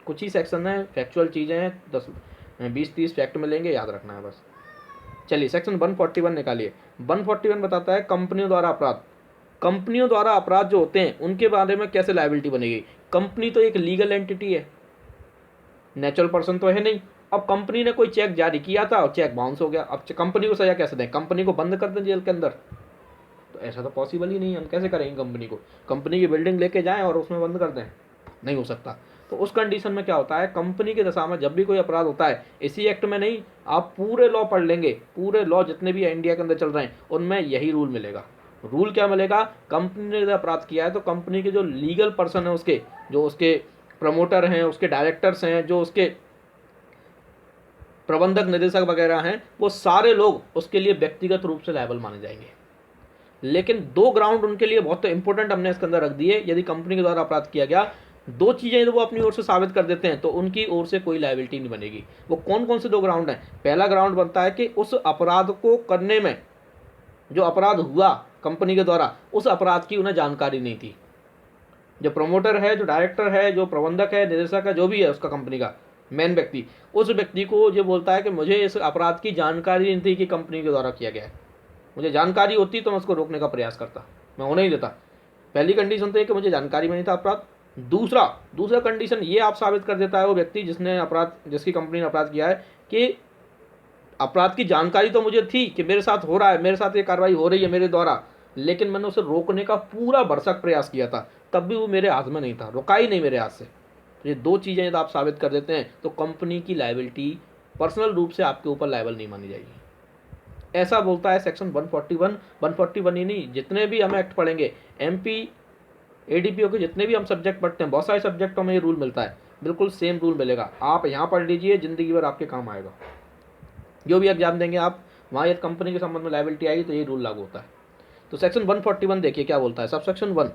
कुछ ही सेक्शन है, फैक्चुअल चीज़ें हैं, 20-30 फैक्ट मिलेंगे, याद रखना है बस। चलिए सेक्शन 141 निकालिए। 141 बताता है कंपनियों द्वारा अपराध। कंपनियों द्वारा अपराध जो होते हैं उनके बारे में कैसे लायबिलिटी बनेगी। कंपनी तो एक लीगल एंटिटी है, नेचुरल पर्सन तो है नहीं। अब कंपनी ने कोई चेक जारी किया था और चेक बाउंस हो गया, अब कंपनी को सजा कैसे दें, कंपनी को बंद कर दें जेल के अंदर, तो ऐसा तो पॉसिबल ही नहीं है। हम कैसे करेंगे कंपनी को, कंपनी की बिल्डिंग लेके जाएं और उसमें बंद कर दें, नहीं हो सकता। तो उस कंडीशन में क्या होता है, कंपनी की दशा में जब भी कोई अपराध होता है, इसी एक्ट में नहीं, आप पूरे लॉ पढ़ लेंगे, पूरे लॉ जितने भी इंडिया के अंदर चल रहे हैं उनमें यही रूल मिलेगा। रूल क्या मिलेगा, कंपनी ने यदि अपराध किया है तो कंपनी के जो लीगल पर्सन है, उसके जो उसके प्रमोटर हैं, उसके डायरेक्टर्स हैं, जो उसके प्रबंधक निदेशक वगैरह हैं, वो सारे लोग उसके लिए व्यक्तिगत रूप से लायबल माने जाएंगे। लेकिन 2 ग्राउंड उनके लिए बहुत इंपॉर्टेंट हमने इसके अंदर रख दिए। यदि कंपनी के द्वारा अपराध किया गया, 2 चीज़ें यदि वो अपनी ओर से साबित कर देते हैं तो उनकी ओर से कोई लायबिलिटी नहीं बनेगी। वो कौन कौन से 2 ग्राउंड हैं। पहला ग्राउंड बनता है कि उस अपराध को करने में, जो अपराध हुआ कंपनी के द्वारा, उस अपराध की उन्हें जानकारी नहीं थी। जो प्रमोटर है, जो डायरेक्टर है, जो प्रबंधक है, निदेशक है, जो भी है उसका कंपनी का मेन व्यक्ति, उस व्यक्ति को ये बोलता है कि मुझे इस अपराध की जानकारी नहीं थी कि कंपनी के द्वारा किया गया है। मुझे जानकारी होती तो मैं उसको रोकने का प्रयास करता, मैं होने ही देता। पहली कंडीशन तो ये कि मुझे जानकारी में नहीं था अपराध। दूसरा दूसरा कंडीशन ये आप साबित कर देता है वो व्यक्ति जिसकी कंपनी ने अपराध किया है कि अपराध की जानकारी तो मुझे थी कि मेरे साथ हो रहा है, मेरे साथ ये कार्रवाई हो रही है मेरे द्वारा, लेकिन मैंने उसे रोकने का पूरा भरसक प्रयास किया था, तब भी वो मेरे हाथ में नहीं था, रुका ही नहीं मेरे हाथ से। तो ये दो चीज़ें यदि आप साबित कर देते हैं तो कंपनी की लायबिलिटी पर्सनल रूप से आपके ऊपर लायबल नहीं मानी जाएगी। ऐसा बोलता है सेक्शन 141। 141 ही नहीं, जितने भी हम एक्ट पढ़ेंगे, एमपी एडीपीओ के जितने भी हम सब्जेक्ट पढ़ते हैं, बहुत सारे सब्जेक्टों में ये रूल मिलता है, बिल्कुल सेम रूल मिलेगा। आप यहाँ पढ़ लीजिए, ज़िंदगी भर आपके काम आएगा। जो भी एग्जाम देंगे आप, वहाँ यदि कंपनी के संबंध में लायबिलिटी आएगी तो ये रूल लागू होता है। तो सेक्शन 141 देखिए क्या बोलता है। सब सेक्शन 1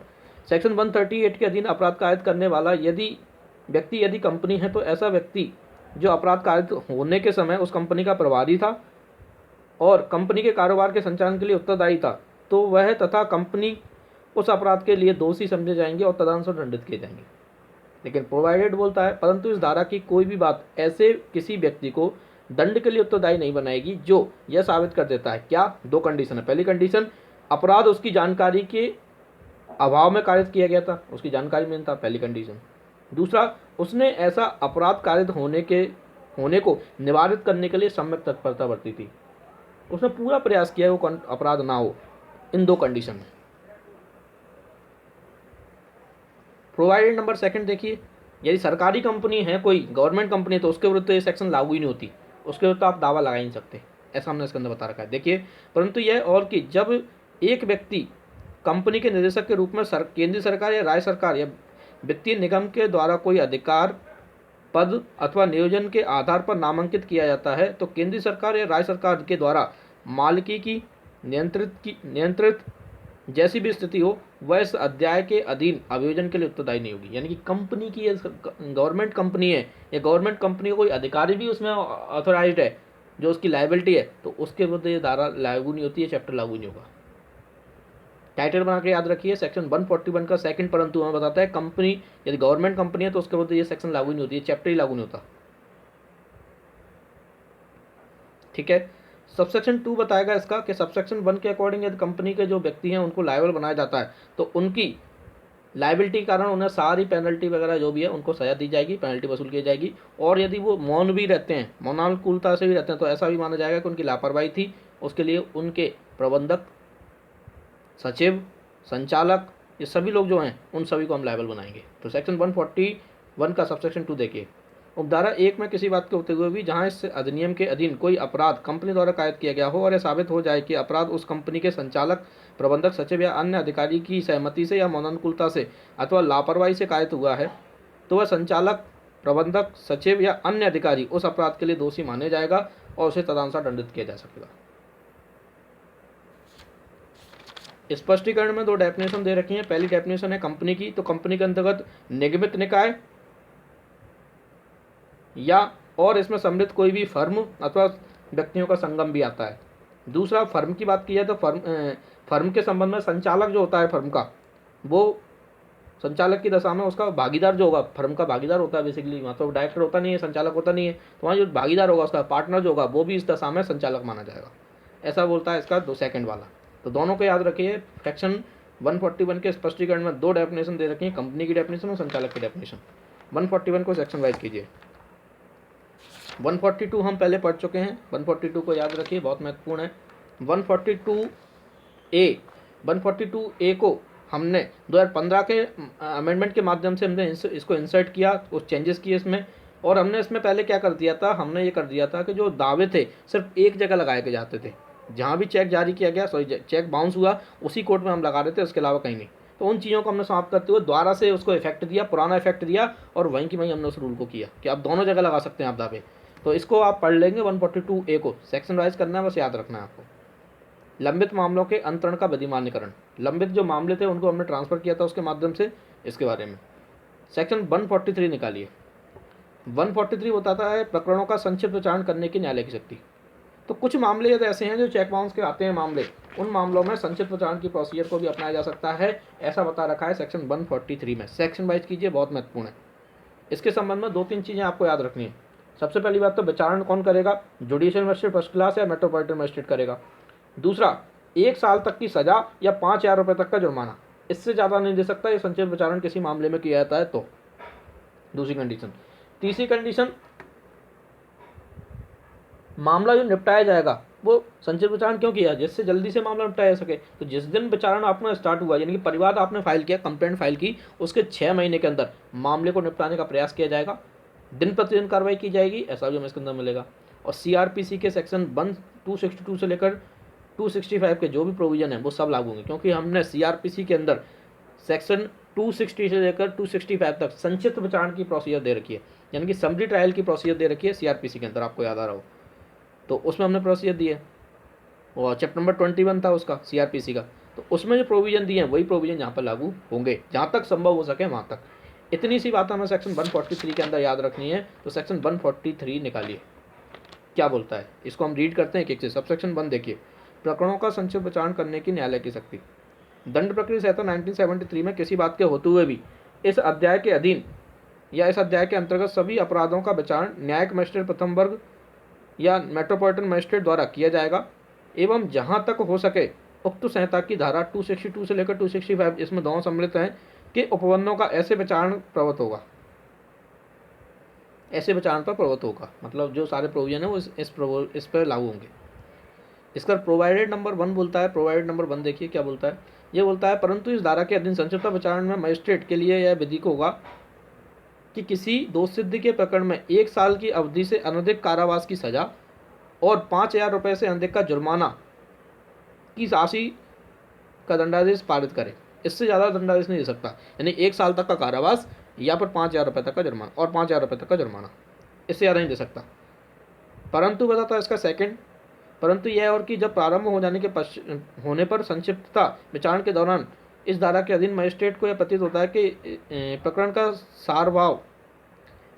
सेक्शन 138 के अधीन अपराध कायद करने वाला यदि कंपनी है, तो ऐसा व्यक्ति जो अपराध कायद होने के समय उस कंपनी का प्रभारी था और कंपनी के कारोबार के संचालन के लिए उत्तरदायी था, तो वह तथा कंपनी उस अपराध के लिए दोषी समझे जाएंगे और तदनुसार दंडित किए जाएंगे। लेकिन प्रोवाइडेड बोलता है, परंतु इस धारा की कोई भी बात ऐसे किसी व्यक्ति को दंड के लिए उत्तरदायी नहीं बनाएगी जो यह साबित कर देता है। क्या? दो कंडीशन है। पहली कंडीशन, अपराध उसकी जानकारी के अभाव में कारित किया गया था, उसकी जानकारी में था, पहली कंडीशन। दूसरा, उसने ऐसा अपराध कारित होने को निवारित करने के लिए सम्यक तत्परता बरती थी, उसने पूरा प्रयास किया वो अपराध ना हो। इन दो कंडीशन में। प्रोवाइडेड नंबर सेकंड देखिए, यदि सरकारी कंपनी है, कोई गवर्नमेंट कंपनी है, तो उसके विरुद्ध ये सेक्शन लागू ही नहीं होती, उसके विरुद्ध आप दावा लगा ही नहीं सकते, ऐसा हमने इसके अंदर बता रखा है। देखिए, परंतु यह और कि जब एक व्यक्ति कंपनी के निदेशक के रूप में केंद्रीय सरकार या राज्य सरकार या वित्तीय निगम के द्वारा कोई अधिकार, पद अथवा नियोजन के आधार पर नामांकित किया जाता है, तो केंद्रीय सरकार या राज्य सरकार के द्वारा मालिकी की नियंत्रित जैसी भी स्थिति हो, वह इस अध्याय के अधीन अभियोजन के लिए उत्तरदायी नहीं होगी। यानी कि कंपनी की गवर्नमेंट कंपनी है या गवर्नमेंट कंपनी का कोई अधिकारी भी उसमें ऑथोराइज्ड है जो उसकी लायबिलिटी है, तो उसके विरुद्ध ये धारा लागू नहीं होती है, चैप्टर लागू नहीं होगा। टाइटल बना के याद रखिए, सेक्शन 141 का सेकंड परंतु हमें बताता है कंपनी यदि गवर्नमेंट कंपनी है तो उसके विरुद्ध ये सेक्शन लागू नहीं होती है, चैप्टर ही लागू नहीं होता। ठीक है। सबसेक्शन 2 बताएगा इसका कि सबसेक्शन 1 के अकॉर्डिंग यदि कंपनी के जो व्यक्ति हैं उनको लायबल बनाया जाता है, तो उनकी लायबिलिटी के कारण उन्हें सारी पेनल्टी वगैरह जो भी है उनको सजा दी जाएगी, पेनल्टी वसूल की जाएगी। और यदि वो मौन भी रहते हैं, मौनानुकूलता से भी रहते हैं, तो ऐसा भी माना जाएगा कि उनकी लापरवाही थी, उसके लिए उनके प्रबंधक, सचिव, संचालक, ये सभी लोग जो हैं उन सभी को हम लायबल बनाएंगे। तो सेक्शन 141 का सबसेक्शन 2 देखिए, उपधारा 1 में किसी बात के होते हुए भी जहां इस अधिनियम के अधीन कोई अपराध कंपनी द्वारा कायद किया गया हो और यह साबित हो जाए कि अपराध उस कंपनी के संचालक, प्रबंधक, सचिव या अन्य अधिकारी की सहमति से या मौनानुकूलता से अथवा लापरवाही से कायद हुआ है, तो वह संचालक, प्रबंधक, सचिव या अन्य अधिकारी उस अपराध के लिए दोषी माने जाएगा और उसे तदनुसार दंडित किया जा सकेगा। स्पष्टीकरण में दो डेफिनेशन दे रखी है। पहली डेफिनेशन है कंपनी की, तो कंपनी के अंतर्गत निगमित निकाय या और इसमें सम्मिलित कोई भी फर्म अथवा व्यक्तियों का संगम भी आता है। दूसरा, फर्म की बात की जाए तो फर्म के संबंध में संचालक जो होता है फर्म का, वो संचालक की दशा में उसका भागीदार जो होगा, फर्म का भागीदार होता है बेसिकली, वहाँ तो डायरेक्टर होता नहीं है, संचालक होता नहीं है, तो वहाँ जो भागीदार होगा, उसका पार्टनर जो होगा, वो भी इस दशा में संचालक माना जाएगा। ऐसा बोलता है इसका सेकंड वाला। तो दोनों को याद रखिए, सेक्शन 141 के स्पष्टीकरण में दो डेफिनेशन दे रखी है, कंपनी की डेफिनेशन और संचालक की डेफिनेशन। 141 को सेक्शन वाइज कीजिए। 142 हम पहले पढ़ चुके हैं, 142 को याद रखिए, बहुत महत्वपूर्ण है। 142A को हमने 2015 के अमेंडमेंट के माध्यम से हमने इसको इंसर्ट किया, कुछ चेंजेस किए इसमें। और हमने इसमें पहले क्या कर दिया था, हमने ये कर दिया था कि जो दावे थे सिर्फ एक जगह लगाए के जाते थे, जहाँ भी चेक जारी किया गया, चेक बाउंस हुआ, उसी कोर्ट में हम लगा रहे थे, उसके अलावा कहीं नहीं। तो उन चीज़ों को हमने समाप्त करते हुए दोबारा से उसको इफेक्ट दिया, पुराना इफेक्ट दिया, और वहीं की वहीं हमने उस रूल को किया कि अब दोनों जगह लगा सकते हैं आप दावे। तो इसको आप पढ़ लेंगे 142A को, सेक्शन वाइज करना है, बस याद रखना है आपको। लंबित मामलों के अंतरण का विधिमान्यकरण, लंबित जो मामले थे उनको हमने ट्रांसफर किया था उसके माध्यम से, इसके बारे में सेक्शन 143 निकालिए। 143 बताता है प्रकरणों का संक्षिप्त विचारण करने की न्यायालय की शक्ति। तो कुछ मामले यदि ऐसे हैं जो चेक बाउंस के आते हैं मामले, उन मामलों में संक्षिप्त विचारण की प्रोसीजर को भी अपनाया जा सकता है, ऐसा बता रखा है सेक्शन 143 में। सेक्शन वाइज कीजिए, बहुत महत्वपूर्ण है। इसके संबंध में 2-3 चीज़ें आपको याद रखनी है। सबसे पहली बात तो विचारण कौन करेगा, जुडिशियल मजिस्ट्रेट फर्स्ट क्लास या मेट्रोपॉलिटन मजिस्ट्रेट करेगा। दूसरा, 1 साल तक की सजा या 5,000 रुपये तक का जुर्माना, इससे ज़्यादा नहीं दे सकता ये संचित विचारण किसी मामले में किया जाता है तो। दूसरी कंडीशन। तीसरी कंडीशन, मामला जो निपटाया जाएगा वो संचित विचारण क्यों किया, जिससे जल्दी से मामला निपटाया जा सके। तो जिस दिन विचारण आपका स्टार्ट हुआ, यानी कि परिवाद आपने फाइल किया, कंप्लेंट फाइल की, उसके 6 महीने के अंदर मामले को निपटाने का प्रयास किया जाएगा, दिन प्रतिदिन कार्रवाई की जाएगी, ऐसा भी हमें इसके अंदर मिलेगा। और सीआरपीसी के सेक्शन 262 से लेकर 265 के जो भी प्रोविजन है वो सब लागू होंगे, क्योंकि हमने सीआरपीसी के अंदर सेक्शन 260 से लेकर 265 तक संक्षिप्त विचारण की प्रोसीजर दे रखी है, यानी कि समरी ट्रायल की प्रोसीजर दे रखी है सीआरपीसी के अंदर, आपको याद आ रहा हो तो उसमें हमने प्रोसीजर दिए। और चैप्टर नंबर 21 था उसका सीआरपीसी का, तो उसमें जो प्रोविजन दिए हैं वही प्रोविजन यहाँ पर लागू होंगे, जहाँ तक संभव हो सके वहाँ तक। इतनी सी बात हमें सेक्शन 143 के अंदर याद रखनी है। तो सेक्शन 143 निकालिए क्या बोलता है, इसको हम रीड करते हैं एक से। सबसेक्शन 1 देखिए, प्रकरणों का संक्षिप्त विचारण करने की न्यायालय की शक्ति। दंड प्रक्रिया संहिता 1973 में किसी बात के होते हुए भी इस अध्याय के अधीन या इस अध्याय के अंतर्गत सभी अपराधों का विचारण न्यायिक मजिस्ट्रेट प्रथम वर्ग या मेट्रोपॉलिटन मजिस्ट्रेट द्वारा किया जाएगा, एवं जहां तक हो सके उक्त संहिता की धारा 262 से लेकर 265 इसमें दोनों सम्मिलित हैं कि उपबंधों का ऐसे विचारण प्रवृत्त होगा, ऐसे विचारण पर प्रवृत्त होगा, मतलब जो सारे प्रोविजन है वो इस पर लागू होंगे। इसका प्रोवाइडेड नंबर 1 बोलता है, प्रोवाइडेड नंबर 1 देखिए क्या बोलता है, ये बोलता है परंतु इस धारा के अधीन संक्षिप्त विचारण में मजिस्ट्रेट के लिए यह विधिक होगा कि किसी दोषसिद्धि के प्रकरण में 1 साल की अवधि से अनधिक कारावास की सजा और 5,000 रुपये से अधिक का जुर्माना की राशि का दंडादेश पारित करे। इससे ज़्यादा दंडादेश नहीं दे सकता, यानी 1 साल तक का कारावास या फिर 5,000 रुपये तक का जुर्माना, और 5,000 रुपये तक का जुर्माना, इससे ज़्यादा नहीं दे सकता। परंतु बताता है इसका सेकंड, परंतु यह और कि जब प्रारंभ हो जाने के होने पर संक्षिप्तता विचारण के दौरान इस धारा के अधीन मजिस्ट्रेट को यह प्रतीत होता है कि प्रकरण का सारभाव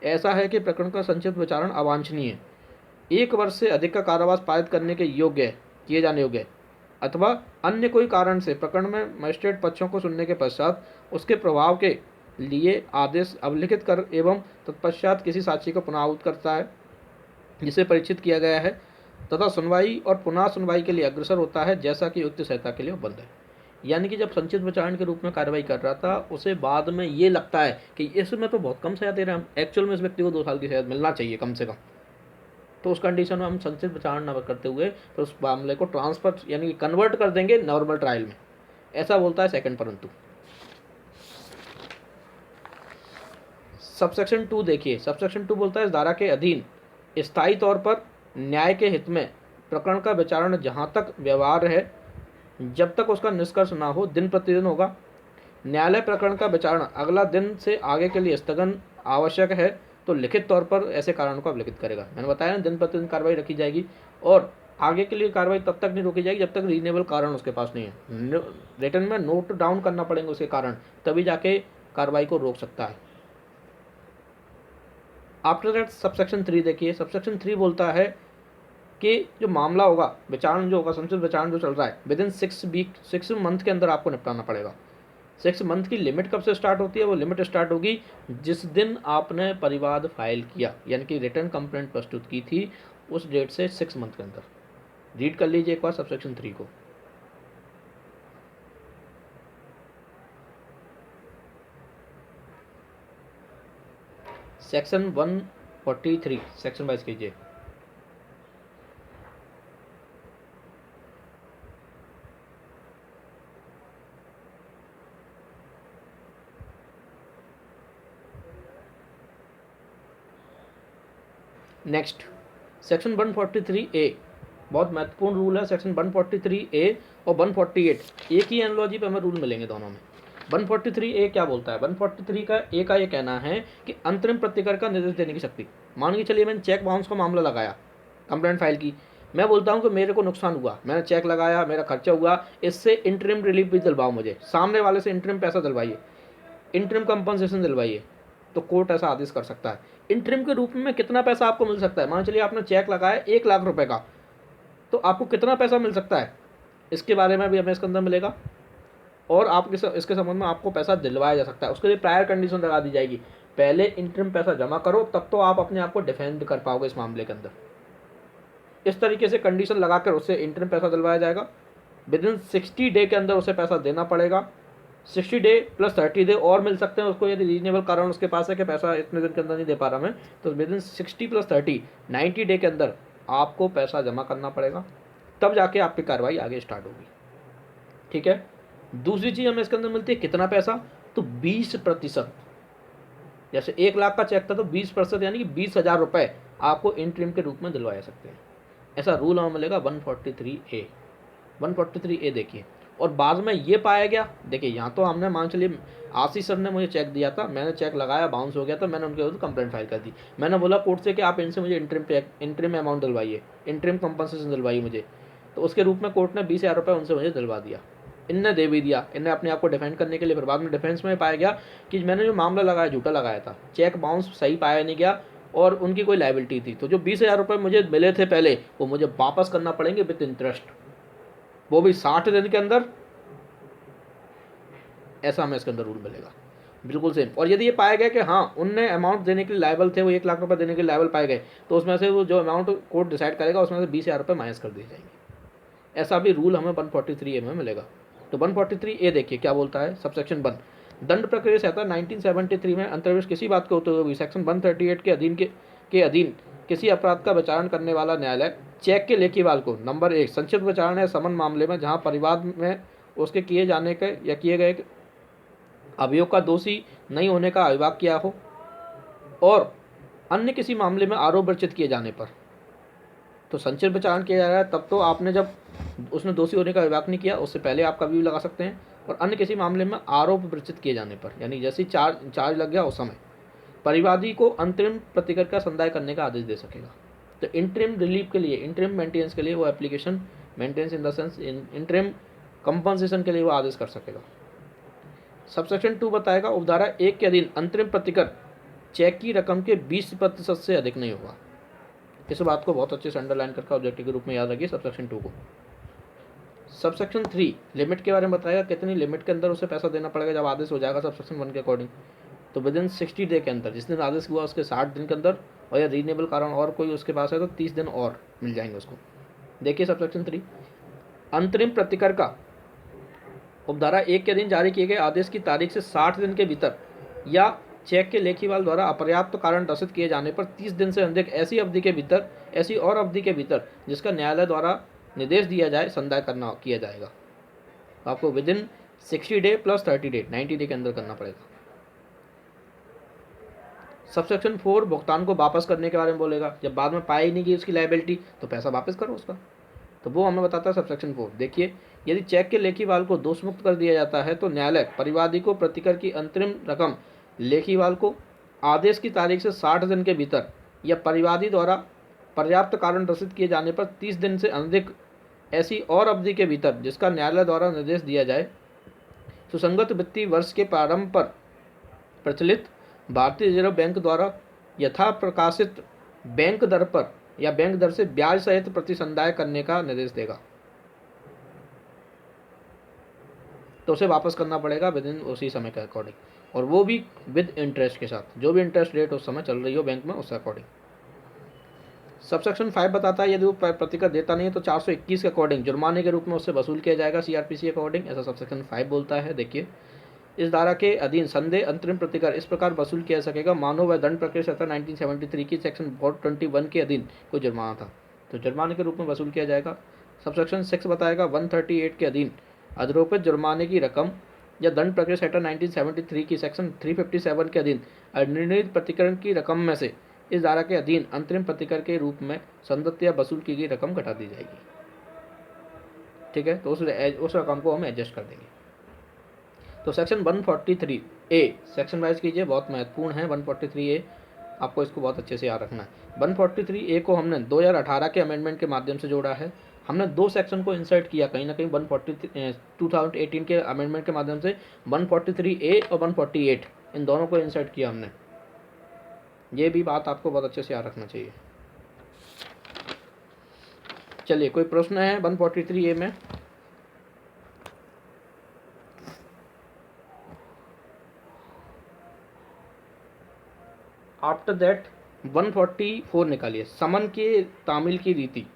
ऐसा है कि प्रकरण का संक्षिप्त विचारण अवांछनीय है, 1 वर्ष से अधिक का कारावास पारित करने के योग्य किए जाने योग्य है, अथवा अन्य कोई कारण से प्रकरण में मजिस्ट्रेट पक्षों को सुनने के पश्चात उसके प्रभाव के लिए आदेश अवलिखित कर एवं तत्पश्चात किसी साक्षी को पुनः आहूत करता है जिसे परीक्षित किया गया है, तथा सुनवाई और पुनः सुनवाई के लिए अग्रसर होता है, जैसा कि उक्त संहिता के लिए उपबंध है। यानी कि जब संचित विचारण के रूप में कार्रवाई कर रहा था, उसे बाद में ये लगता है कि इसमें तो बहुत कम सजा दे रहे हैं, एक्चुअल में इस व्यक्ति को 2 साल की सजा मिलना चाहिए कम से कम, तो उस कंडीशन में हम संचित विचारण न करते हुए फिर उस मामले को ट्रांसफर यानी कि कन्वर्ट कर देंगे नॉर्मल ट्रायल में, ऐसा बोलता है सेकंड। परंतु सबसेक्शन 2 देखिए, सबसेक्शन 2 बोलता है इस धारा के अधीन स्थायी तौर पर न्याय के हित में प्रकरण का विचारण जहाँ तक व्यवहार है जब तक उसका निष्कर्ष ना हो दिन प्रतिदिन होगा। न्यायालय प्रकरण का विचारण अगला दिन से आगे के लिए स्थगन आवश्यक है तो लिखित तौर पर ऐसे कारणों को अवलिखित करेगा। मैंने बताया ना, दिन प्रतिदिन कार्रवाई रखी जाएगी और आगे के लिए कार्रवाई तब तक नहीं रोकी जाएगी जब तक रीजनेबल कारण उसके पास नहीं है, रिटर्न में नोट डाउन करना पड़ेंगे उसके कारण, तभी जाके कार्रवाई को रोक सकता है। आफ्टर दैट सबसेक्शन 3 देखिए, सबसेक्शन 3 बोलता है कि जो मामला होगा, विचारण जो होगा, संचित विचारण जो चल रहा है, विद इन 6 मंथ के अंदर आपको निपटाना पड़ेगा। 6 मंथ की लिमिट कब से स्टार्ट होती है? वो लिमिट स्टार्ट होगी जिस दिन आपने परिवाद फाइल किया, यानी कि रिटर्न कंप्लेंट प्रस्तुत की थी, उस डेट से 6 मंथ के अंदर। रीड कर लीजिए एक बार सबसेक्शन 3 को। सेक्शन 143 सेक्शन वाइज कीजिए। नेक्स्ट सेक्शन 143 ए, बहुत महत्वपूर्ण रूल है। सेक्शन 143 ए और 148 एक ही एनालॉजी पे हमें रूल मिलेंगे दोनों में। 143 ए क्या बोलता है? 143 का ए का ये कहना है कि अंतरिम प्रतिकर का निर्देश देने की शक्ति। मान के चलिए मैंने चेक बाउंस का मामला लगाया, कंप्लेंट फाइल की, मैं बोलता हूँ कि मेरे को नुकसान हुआ, मैंने चेक लगाया, मेरा खर्चा हुआ, इससे इंटरिम रिलीफ भी दिलवाओ मुझे, सामने वाले से इंटरिम पैसा दिलवाइए, इंटरिम कंपनसेशन दिलवाइए, तो कोर्ट ऐसा आदेश कर सकता है। इंटरिम के रूप में कितना पैसा आपको मिल सकता है? मान चलिए आपने चेक लगाया 1 लाख रुपए का, तो आपको कितना पैसा मिल सकता है इसके बारे में भी हमें इसके अंदर मिलेगा, और आप इसके संबंध में आपको पैसा दिलवाया जा सकता है। उसके लिए प्रायर कंडीशन लगा दी जाएगी, पहले इंटरिम पैसा जमा करो, तब तो आप अपने आप को डिफेंड कर पाओगे इस मामले के अंदर। इस तरीके से कंडीशन लगाकर उससे इंटरिम पैसा दिलवाया जाएगा। विद इन 60 डे के अंदर उसे पैसा देना पड़ेगा, 60 डे प्लस 30 डे और मिल सकते हैं उसको, यदि रीजनेबल कारण उसके पास है कि पैसा इतने दिन के अंदर नहीं दे पा रहा मैं, तो विद इन 60 प्लस 30 90 डे के अंदर आपको पैसा जमा करना पड़ेगा, तब जाके आपकी कार्रवाई आगे स्टार्ट होगी। ठीक है। दूसरी चीज़ हमें इसके अंदर मिलती है कितना पैसा, तो 20%। जैसे 1 लाख का चेक था तो 20% यानी कि 20,000 रुपये आपको इंटरिम के रूप में दिलवाया सकते हैं। ऐसा रूल हमें मिलेगा 143A। 143A देखिए। और बाद में ये पाया गया, देखिए यहाँ तो हमने मान चलिए आशीष सर ने मुझे चेक दिया था, मैंने चेक लगाया, बाउंस हो गया था, मैंने उनके ऊपर कंप्लेंट फाइल कर दी। मैंने बोला कोर्ट से कि आप इनसे मुझे इंटरिम अमाउंट दिलवाइए, इंटरिम कंपनसेशन दिलवाइए मुझे। तो उसके रूप में कोर्ट ने 20,000 रुपये उनसे मुझे दिलवा दिया। इनने दे भी दिया, इनने अपने आप को डिफेंड करने के लिए। फिर बाद में डिफेंस में पाया गया कि मैंने जो मामला लगाया झूठा लगाया था, चेक बाउंस सही पाया नहीं गया और उनकी कोई लाइबिलिटी थी। तो जो 20,000 रुपये मुझे मिले थे पहले, वो मुझे वापस करना पड़ेंगे विद इंटरेस्ट, वो भी 60 दिन के अंदर। ऐसा हमें इसके अंदर रूल मिलेगा, बिल्कुल सेम। और यदि ये पाया गया कि हाँ उनने अमाउंट देने के लिए लायबल थे, वो 1 लाख रुपये देने के लिए लायबल पाए गए, तो उसमें से वो जो अमाउंट कोर्ट डिसाइड करेगा उसमें से 20,000 रुपये माइनस कर दिए जाएंगे। ऐसा भी रूल हमें 143A में मिलेगा। तो 143A देखिए क्या बोलता है, सबसेक्शन 1, दंड प्रक्रिया संहिता 1973 में अंतर्विष्ट किसी बात को होते हुए भी सेक्शन 138 के अधीन किसी अपराध का विचारण करने वाला न्यायालय चेक के लेखीवाल को नंबर 1 संक्षिप्त विचारण या समन मामले में जहां परिवाद में उसके किए जाने के या किए गए अभियोग का दोषी नहीं होने का अभिभाग किया हो, और अन्य किसी मामले में आरोप वर्चित किए जाने पर, तो संक्षिप्त विचारण किया जा रहा है तब तो आपने जब उसने दोषी होने का विभाग नहीं किया उससे पहले आप कभी भी लगा सकते हैं, और अन्य किसी मामले में आरोप वर्चित किए जाने पर, यानी जैसे चार्ज लग गया उस समय परिवादी को अंतरिम प्रतिकर का संदाय करने का आदेश दे सकेगा। तो इंटरिम रिलीफ के लिए, इंटरिम मेंटेनेंस के लिए वो application, maintenance in the sense interim compensation के लिए वो आदेश कर सकेगा। सबसेक्शन 2 बताएगा उपधारा 1 के अधीन अंतरिम प्रतिकर चेक की रकम के 20% से अधिक नहीं होगा। इस बात को बहुत अच्छे से अंडरलाइन करके ऑब्जेक्टिव के रूप में याद रखिए सबसेक्शन 2 को। सबसेक्शन 3 लिमिट के बारे में बताएगा, कितनी लिमिट के अंदर उसे पैसा देना पड़ेगा जब आदेश हो जाएगा सबसेक्शन 1 के अकॉर्डिंग। तो विद इन 60 डे के अंदर, जिस दिन आदेश हुआ उसके 60 दिन के अंदर, और या रीजनेबल कारण और कोई उसके पास है तो 30 दिन और मिल जाएंगे उसको। देखिए सबसेक्शन 3, अंतरिम प्रतिकर का उपधारा 1 के अधीन जारी किए गए आदेश की तारीख से 60 दिन के भीतर या चेक के लेखीवाल द्वारा अपर्याप्त कारण दर्शित किए जाने पर 30 दिन से अधिक ऐसी और अवधि के भीतर जिसका न्यायालय द्वारा निर्देश दिया जाए संदाय किया जाएगा। तो आपको with in 60 debt plus 30 day 90 day के अंदर करना पड़ेगा। सबसेक्शन 4 भुगतान को वापस करने के बारे में बोलेगा। जब बाद में पाई नहीं गई उसकी लायबिलिटी तो पैसा वापस करो उसका, तो वो हमें बताता है सबसेक्शन 4। देखिए, यदि चेक के लेखीवाल को दोषमुक्त कर दिया जाता है तो न्यायालय परिवादी को प्रतिकर की अंतरिम रकम लेखीवाल को आदेश की तारीख से 60 दिन के भीतर या परिवादी द्वारा पर्याप्त कारण दर्शित किए जाने पर 30 दिन से अधिक ऐसी और अवधि के भीतर जिसका न्यायालय द्वारा निर्देश दिया जाए, सुसंगत वित्तीय वर्ष के प्रारंभ पर प्रचलित भारतीय रिजर्व बैंक द्वारा यथा प्रकाशित बैंक दर पर या बैंक दर से ब्याज सहित प्रतिसंदाय करने का निर्देश देगा। तो उसे वापस करना पड़ेगा विद इन उसी समय के अकॉर्डिंग, और वो भी विद इंटरेस्ट के साथ, जो भी इंटरेस्ट रेट उस समय चल रही हो बैंक में उसके अकॉर्डिंग। सबसेक्शन 5 बताता है यदि वो प्रतिकर देता नहीं है तो 421 के अकॉर्डिंग जुर्माने के रूप में उससे वसूल किया जाएगा सीआरपीसी अकॉर्डिंग। ऐसा सबसेक्शन 5 बोलता है। देखिए, इस धारा के अधीन संदेह अंतरिम प्रतिकर इस प्रकार वसूल किया सकेगा मानो वह दंड प्रक्रिया संहिता 1973 की सेक्शन 421 के अधीन कोई जुर्माना था, तो जुर्माने के रूप में वसूल किया जाएगा। सबसेक्शन 6 बताएगा 138 के अधीन अधिरोपित जुर्माने की रकम या दंड प्रक्रिया संहिता 1973 की सेक्शन 357 के अधीन निर्णीत प्रतिकरण की रकम में से इस धारा के अधीन अंतरिम प्रतिकर के रूप में संदत्त या वसूल की गई रकम घटा दी जाएगी। ठीक है, तो उस रकम को हम एडजस्ट कर देंगे। तो सेक्शन 143A सेक्शन वाइज कीजिए, बहुत महत्वपूर्ण है 143A, आपको इसको बहुत अच्छे से याद रखना है। 143A को हमने 2018 के अमेंडमेंट के माध्यम से जोड़ा है। हमने 2 सेक्शन को इंसर्ट किया कहीं ना कहीं 2018 के अमेंडमेंट के माध्यम से 143A और 148 इन दोनों को इंसर्ट किया हमने। ये भी बात आपको बहुत अच्छे से याद रखना चाहिए। चलिए, कोई प्रश्न है 143A में? आफ्टर दैट 144 निकालिए, समन के तामील की रीति।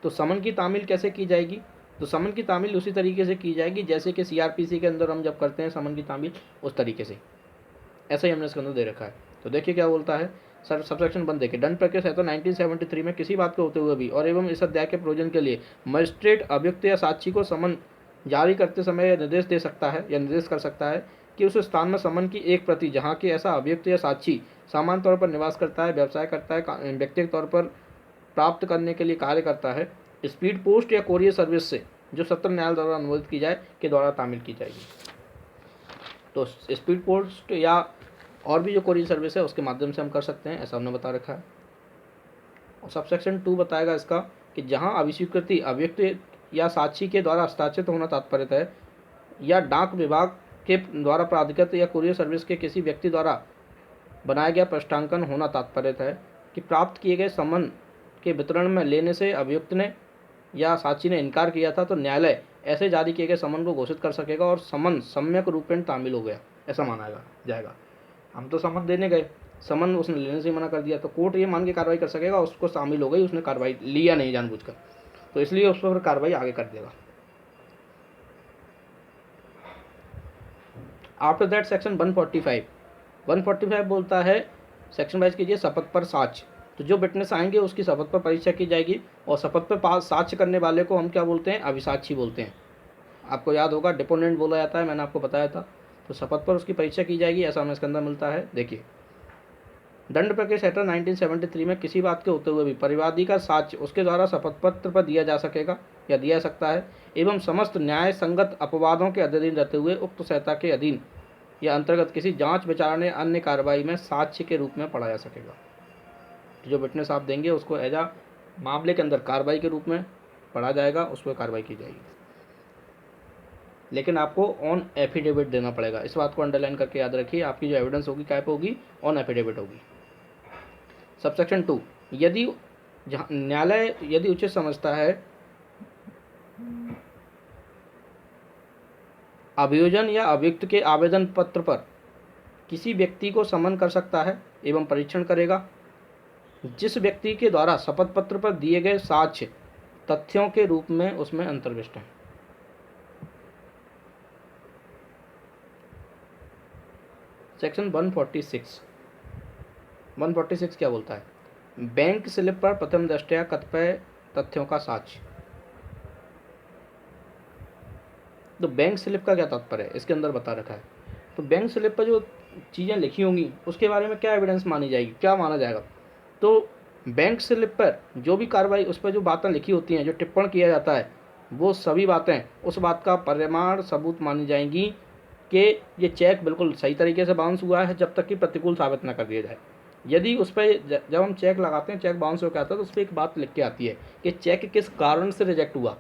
तो समन की तामील कैसे की जाएगी? तो समन की तामील उसी तरीके से की जाएगी जैसे कि सीआरपीसी के अंदर हम जब करते हैं समन की तामील, उस तरीके से। ऐसा ही हमने इसके अंदर दे रखा है। तो देखिए क्या बोलता है सर, सबसेक्शन 1 देखिए, दंड प्रक्रिया संहिता 1973 में किसी बात के होते हुए भी और एवं इस अध्याय के प्रयोजन के लिए मजिस्ट्रेट अभियुक्त या साक्षी को समन जारी करते समय यह निर्देश दे सकता है या निर्देश कर सकता है कि उस स्थान में समन की एक प्रति जहाँ की ऐसा अभियुक्त या साक्षी सामान्य तौर पर निवास करता है, व्यवसाय करता है, व्यक्तिगत तौर पर प्राप्त करने के लिए कार्य करता है, स्पीड पोस्ट या कोरियर सर्विस से जो सत्र न्यायालय द्वारा अनुमोदित की जाए के द्वारा तामील की जाएगी। तो स्पीड पोस्ट या और भी जो कोरियर सर्विस है उसके माध्यम से हम कर सकते हैं, ऐसा हमने बता रखा है। और सबसेक्शन 2 बताएगा इसका कि जहां अभिस्वीकृति अभियुक्त या साक्षी के द्वारा हस्ताक्षरित होना तात्पर्य है या डाक विभाग के द्वारा प्राधिकृत या कुरियर सर्विस के किसी व्यक्ति द्वारा बनाया गया पृष्ठांकन होना तात्पर्य है कि प्राप्त किए गए समन के वितरण में लेने से अभियुक्त ने या साक्षी ने इनकार किया था, तो न्यायालय ऐसे जारी किए गए समन को घोषित कर सकेगा और समन सम्यक रूपेण तामील हो गया, ऐसा माना जाएगा। हम तो समन देने गए, समन उसने लेने से मना कर दिया, तो कोर्ट ये मान के कार्रवाई कर सकेगा उसको शामिल हो गई, उसने कार्रवाई लिया नहीं जानबूझकर, तो इसलिए उस पर कार्रवाई आगे कर देगा। आफ्टर दैट सेक्शन 145 बोलता है, सेक्शन वाइज कीजिए, शपथ पर साक्ष्य। तो जो विटनेस आएंगे उसकी शपथ पर परीक्षा की जाएगी और शपथ पर पास साक्ष्य करने वाले को हम क्या बोलते हैं, अभिसाक्षी बोलते हैं। आपको याद होगा डिपोनेंट बोला जाता है, मैंने आपको बताया था। तो शपथ पर उसकी परीक्षा की जाएगी, ऐसा हमें इसके अंदर मिलता है। देखिए, दंड प्रक्रिया संहिता 1973 में किसी बात के होते हुए भी परिवादी का साक्ष्य उसके द्वारा शपथ पत्र पर दिया जा सकेगा या दिया सकता है एवं समस्त न्याय संगत अपवादों के अधीन रहते हुए उक्त संहिता के अधीन या अंतर्गत किसी जांच विचारणे अन्य कार्रवाई में साक्ष्य के रूप में पढ़ा जा सकेगा। तो जो विटनेस आप देंगे उसको एज आ मामले के अंदर कार्रवाई के रूप में पढ़ा जाएगा, उस पर कार्रवाई की जाएगी, लेकिन आपको ऑन एफिडेविट देना पड़ेगा। इस बात को अंडरलाइन करके याद रखिए, आपकी जो एविडेंस होगी क्या होगी, ऑन एफिडेविट होगी। सबसेक्शन 2, यदि न्यायालय यदि उचित समझता है अभियोजन या अभियुक्त के आवेदन पत्र पर किसी व्यक्ति को समन कर सकता है एवं परीक्षण करेगा जिस व्यक्ति के द्वारा शपथ पत्र पर दिए गए साक्ष्य तथ्यों के रूप में उसमें अंतर्विष्ट है। सेक्शन 146 क्या बोलता है, बैंक स्लिप पर प्रथम दृष्टया कतिपय तथ्यों का साक्ष्य। तो बैंक स्लिप का क्या तात्पर्य है, इसके अंदर बता रखा है। तो बैंक स्लिप पर जो चीज़ें लिखी होंगी उसके बारे में क्या एविडेंस मानी जाएगी, क्या माना जाएगा। तो बैंक स्लिप पर जो भी कार्रवाई, उस पर जो बातें लिखी होती हैं, जो टिप्पण किया जाता है, वो सभी बातें उस बात का प्रमाण सबूत मानी जाएंगी कि ये चेक बिल्कुल सही तरीके से बाउंस हुआ है जब तक कि प्रतिकूल साबित न कर दिया जाए। यदि उस पर जब हम चेक लगाते हैं, चेक बाउंस होकर आता है, तो उस पर एक बात लिख के आती है कि चेक किस कारण से रिजेक्ट हुआ,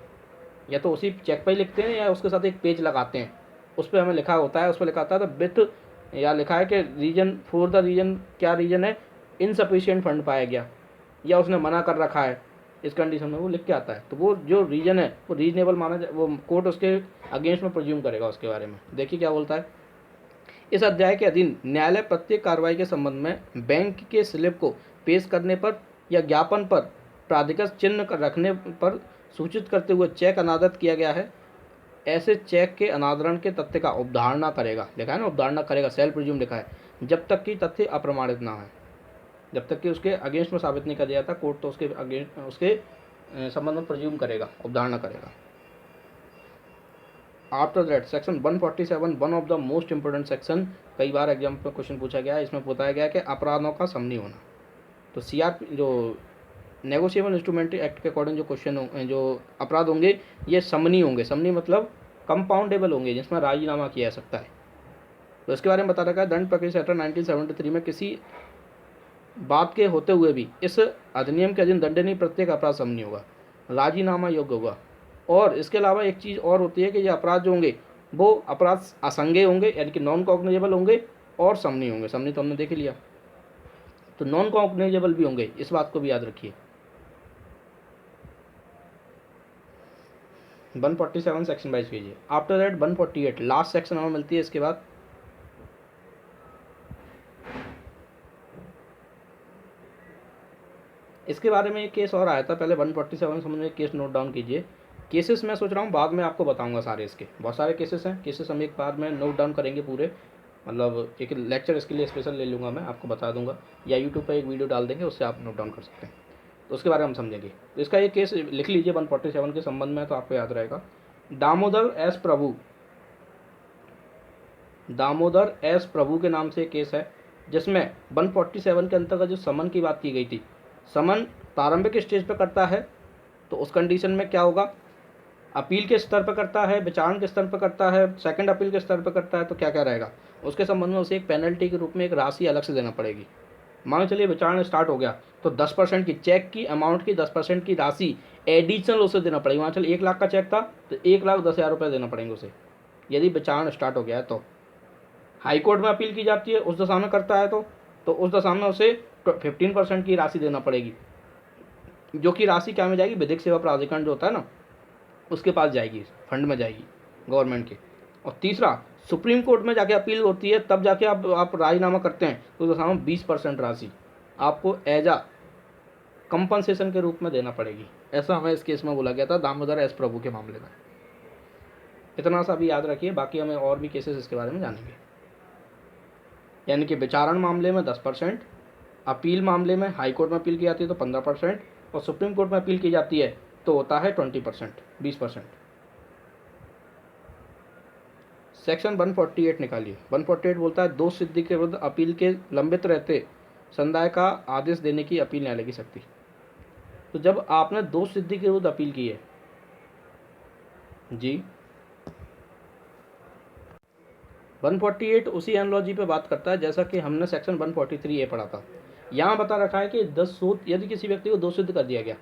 या तो उसी चेक पर ही लिखते हैं या उसके साथ एक पेज लगाते हैं, उस पर हमें लिखा होता है, उस पर लिखा होता है तो विथ, या लिखा है कि रीजन फॉर द रीजन, क्या रीजन है, इनसफिशिएंट फंड पाया गया या उसने मना कर रखा है, इस कंडीशन में वो लिख के आता है। तो वो जो रीजन है वो रीजनेबल माना जाए, वो कोर्ट उसके अगेंस्ट में प्रोज्यूम करेगा उसके बारे में। देखिए क्या बोलता है, इस अध्याय के अधीन न्यायालय प्रत्येक कार्रवाई के संबंध में बैंक के स्लिप को पेश करने पर या ज्ञापन पर प्राधिकृत चिन्ह रखने पर सूचित करते हुए चेक अनादत किया गया है, ऐसे चेक के अनादरण के तथ्य का उपधारणा करेगा, लिखा है ना, उपधारणा करेगा, सेल्फ प्रिज्यूम लिखा है, जब तक कि तथ्य अप्रमाणित ना है, जब तक कि उसके अगेंस्ट में साबित नहीं कर दिया जाता, कोर्ट तो उसके अगेंस्ट, उसके संबंध में प्रिज्यूम करेगा, उपधारणा करेगा। After that section 147, one of the most important section, कई बार एग्जाम में क्वेश्चन पूछा गया है, इसमें बताया गया है कि अपराधों का समनी होना। तो सीआर जो नेगोशिएबल इंस्ट्रूमेंट एक्ट के अकॉर्डिंग जो क्वेश्चन जो अपराध होंगे ये समनी होंगे। समनी मतलब कंपाउंडेबल होंगे, जिसमें राजीनामा किया जा सकता है। तो इसके बारे में बता रखा है, दंड प्रक्रिया संहिता 1973 में किसी बात के होते हुए भी इस अधिनियम के अधीन दंडनीय प्रत्येक अपराध समनी होगा, राजीनामा योग्य होगा। और इसके अलावा एक चीज़ और होती है कि ये अपराध जो होंगे वो अपराध असंज्ञेय होंगे, यानी कि नॉन कॉग्निजेबल होंगे, और समनी होंगे। समनी तो हमने देख लिया, तो नॉन कॉग्निजेबल भी होंगे, इस बात को भी याद रखिए। 147 सेक्शन वाइज कीजिए। आफ्टर दैट 148 लास्ट सेक्शन हमें मिलती है। इसके बाद इसके बारे में एक केस और आया था, पहले 147 समझ में केस नोट डाउन कीजिए। केसेस मैं सोच रहा हूँ बाद में आपको बताऊँगा सारे इसके, बहुत सारे केसेस हैं। केसेस हम एक बार में नोट डाउन करेंगे पूरे, मतलब एक लेक्चर इसके लिए स्पेशल ले लूँगा मैं, आपको बता दूँगा, या यूट्यूब पर एक वीडियो डाल देंगे, उससे आप नोट डाउन कर सकते हैं। तो उसके बारे में हम समझेंगे। तो इसका एक केस लिख लीजिए 147 के संबंध में, तो आपको याद रहेगा। दामोदर एस प्रभु, दामोदर एस प्रभु के नाम से एक केस है, जिसमें 147 के अंतर्गत जो समन की बात की गई थी, समन प्रारंभिक स्टेज पर करता है तो उस कंडीशन में क्या होगा, अपील के स्तर पर करता है, विचारण के स्तर पर करता है, सेकंड अपील के स्तर पर करता है, तो क्या क्या रहेगा उसके संबंध में उसे एक पेनल्टी के रूप में एक राशि अलग से देना पड़ेगी। मान चलिए विचारण स्टार्ट हो गया तो 10% की चेक की अमाउंट की 10% की राशि एडिशनल उसे देना पड़ेगी। मान चलिए 1 लाख का चेक था तो 1,10,000 रुपये देना पड़ेंगे उसे, यदि विचारण स्टार्ट हो गया है तो। हाई कोर्ट में अपील की जाती है, उस दशा में करता है तो उस दशा में उसे 15% की राशि देना पड़ेगी, जो कि राशि क्या में जाएगी, विधिक सेवा प्राधिकरण जो होता है ना, उसके पास जाएगी, फंड में जाएगी गवर्नमेंट के। और तीसरा, सुप्रीम कोर्ट में जाके अपील होती है, तब जाके आप राजीनामा करते हैं तो उस दशा में 20% राशि आपको एज आ कंपनसेशन के रूप में देना पड़ेगी। ऐसा हमें इस केस में बोला गया था दामोदर एस प्रभु के मामले में। इतना सा भी याद रखिए, बाकी हमें और भी केसेस इसके बारे में जानेंगे। यानी कि विचारण मामले में 10%, अपील मामले में हाई कोर्ट में अपील की जाती है तो 15%, और सुप्रीम कोर्ट में अपील की जाती है तो होता है 20%, 20%। सेक्शन 148 निकालिए। 148 बोलता है दोष सिद्धि के विरुद्ध अपील के लंबित रहते संदाय का आदेश देने की अपील न्यायालय की शक्ति। तो जब आपने दोष सिद्धि के विरुद्ध अपील की है जी, 148 उसी एनालॉजी पे बात करता है जैसा कि हमने सेक्शन 143A पढ़ा था। यहाँ बता रखा है कि 10 सूद यदि किसी व्यक्ति को दोष सिद्ध कर दिया गया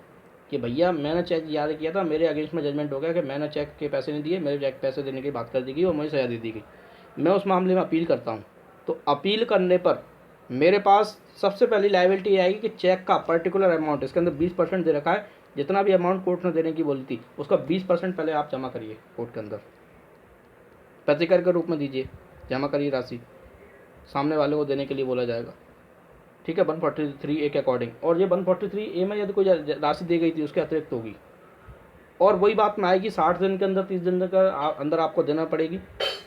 कि भैया मैंने चेक जारी किया था, मेरे अगेंस्ट में जजमेंट हो गया कि मैंने चेक के पैसे नहीं दिए, मेरे चेक पैसे देने की बात कर दी गई और मुझे सजा दे दी गई, मैं उस मामले में अपील करता हूँ, तो अपील करने पर मेरे पास सबसे पहली लायबिलिटी आएगी कि चेक का पर्टिकुलर अमाउंट, इसके अंदर 20% दे रखा है, जितना भी अमाउंट कोर्ट ने देने की बोली थी उसका 20% पहले आप जमा करिए कोर्ट के अंदर, प्रतिकर के रूप में दीजिए, जमा करिए राशि, सामने वाले को देने के लिए बोला जाएगा। ठीक है, 143A के अकॉर्डिंग। और ये 143A में यदि कोई राशि दी गई थी उसके अतिरिक्त होगी, और वही बात में आएगी 60 दिन के अंदर, 30 दिन के अंदर आपको देना पड़ेगी,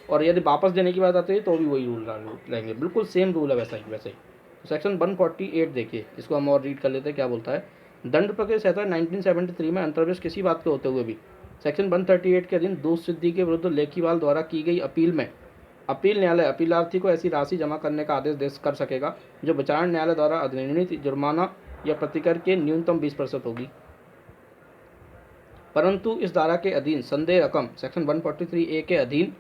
और यदि वापस देने की बात आती है तो भी वही रूल लेंगे, बिल्कुल सेम रूल है वैसा ही वैसे ही। सेक्शन 148 देखिए, इसको हम और रीड कर लेते हैं क्या बोलता है। दंड प्रक्रिया संहिता 1973 में अंतर्वेश किसी बात के होते हुए भी सेक्शन 138 के अधीन दोष सिद्धि के विरुद्ध लेखीवाल द्वारा की गई अपील में अपील न्यायालय अपीलार्थी को ऐसी राशि जमा करने का आदेश दे कर सकेगा जो विचारण न्यायालय द्वारा अधिनिर्णित जुर्माना या प्रतिकर के न्यूनतम 20% होगी, परंतु इस धारा के अधीन संदेह रकम सेक्शन 143A के अधीन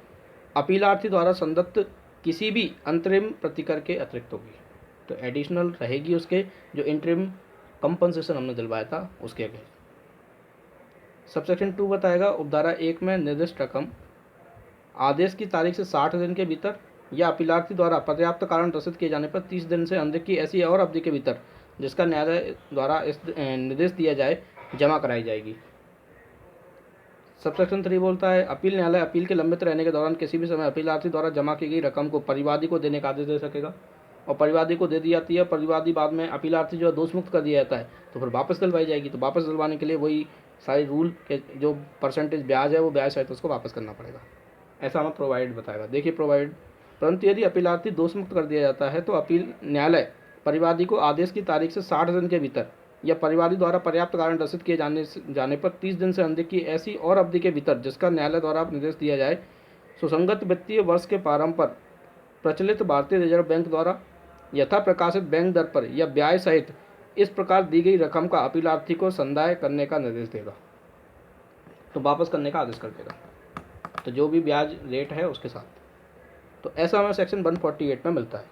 अपीलार्थी द्वारा संदत्त किसी भी अंतरिम प्रतिकर के अतिरिक्त होगी। तो एडिशनल रहेगी उसके जो इंटरिम कंपनसेशन हमने दिलवाया था उसके आगे। सबसेक्शन 2 बताएगा उपधारा 1 में निर्दिष्ट रकम आदेश की तारीख से 60 दिन के भीतर या अपीलार्थी द्वारा पर्याप्त कारण रसिद किए जाने पर 30 दिन से अधिक की ऐसी और अवधि के भीतर जिसका न्यायालय द्वारा इस निर्देश दिया जाए जमा कराई जाएगी। सबसेक्शन 3 बोलता है अपील न्यायालय अपील के लंबित रहने के दौरान किसी भी समय अपीलार्थी द्वारा जमा की गई रकम को परिवादी को देने का आदेश दे सकेगा, और परिवादी को दे दी जाती है, परिवादी बाद में अपीलार्थी जो है दोष मुक्त कर दिया जाता है तो फिर वापस दिलवाई जाएगी। तो वापस दिलवाने के लिए वही सारी रूल के जो परसेंटेज ब्याज है वो ब्याज सहित उसको वापस करना पड़ेगा, ऐसा हमें प्रोवाइड बताएगा। देखिए प्रोवाइड, परंतु यदि अपीलार्थी दोष मुक्त कर दिया जाता है तो अपील न्यायालय परिवादी को आदेश की तारीख से 60 दिन के भीतर या परिवादी द्वारा पर्याप्त कारण रसिद किए जाने पर 30 दिन से अधिक की ऐसी और अवधि के भीतर जिसका न्यायालय द्वारा निर्देश दिया जाए सुसंगत वित्तीय वर्ष के प्रारंभ पर प्रचलित भारतीय रिजर्व बैंक द्वारा यथा प्रकाशित बैंक दर पर या ब्याज सहित इस प्रकार दी गई रकम का अपीलार्थी को संदाय करने का निर्देश देगा, तो वापस करने का आदेश कर देगा, तो जो भी ब्याज रेट है उसके साथ। तो ऐसा हमें सेक्शन 148 में मिलता है।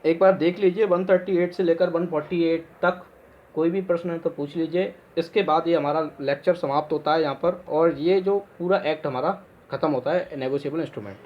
एक बार देख लीजिए 138 से लेकर 148 तक, कोई भी प्रश्न है तो पूछ लीजिए। इसके बाद ये हमारा लेक्चर समाप्त होता है यहाँ पर, और ये जो पूरा एक्ट हमारा ख़त्म होता है नेगोशिएबल इंस्ट्रूमेंट।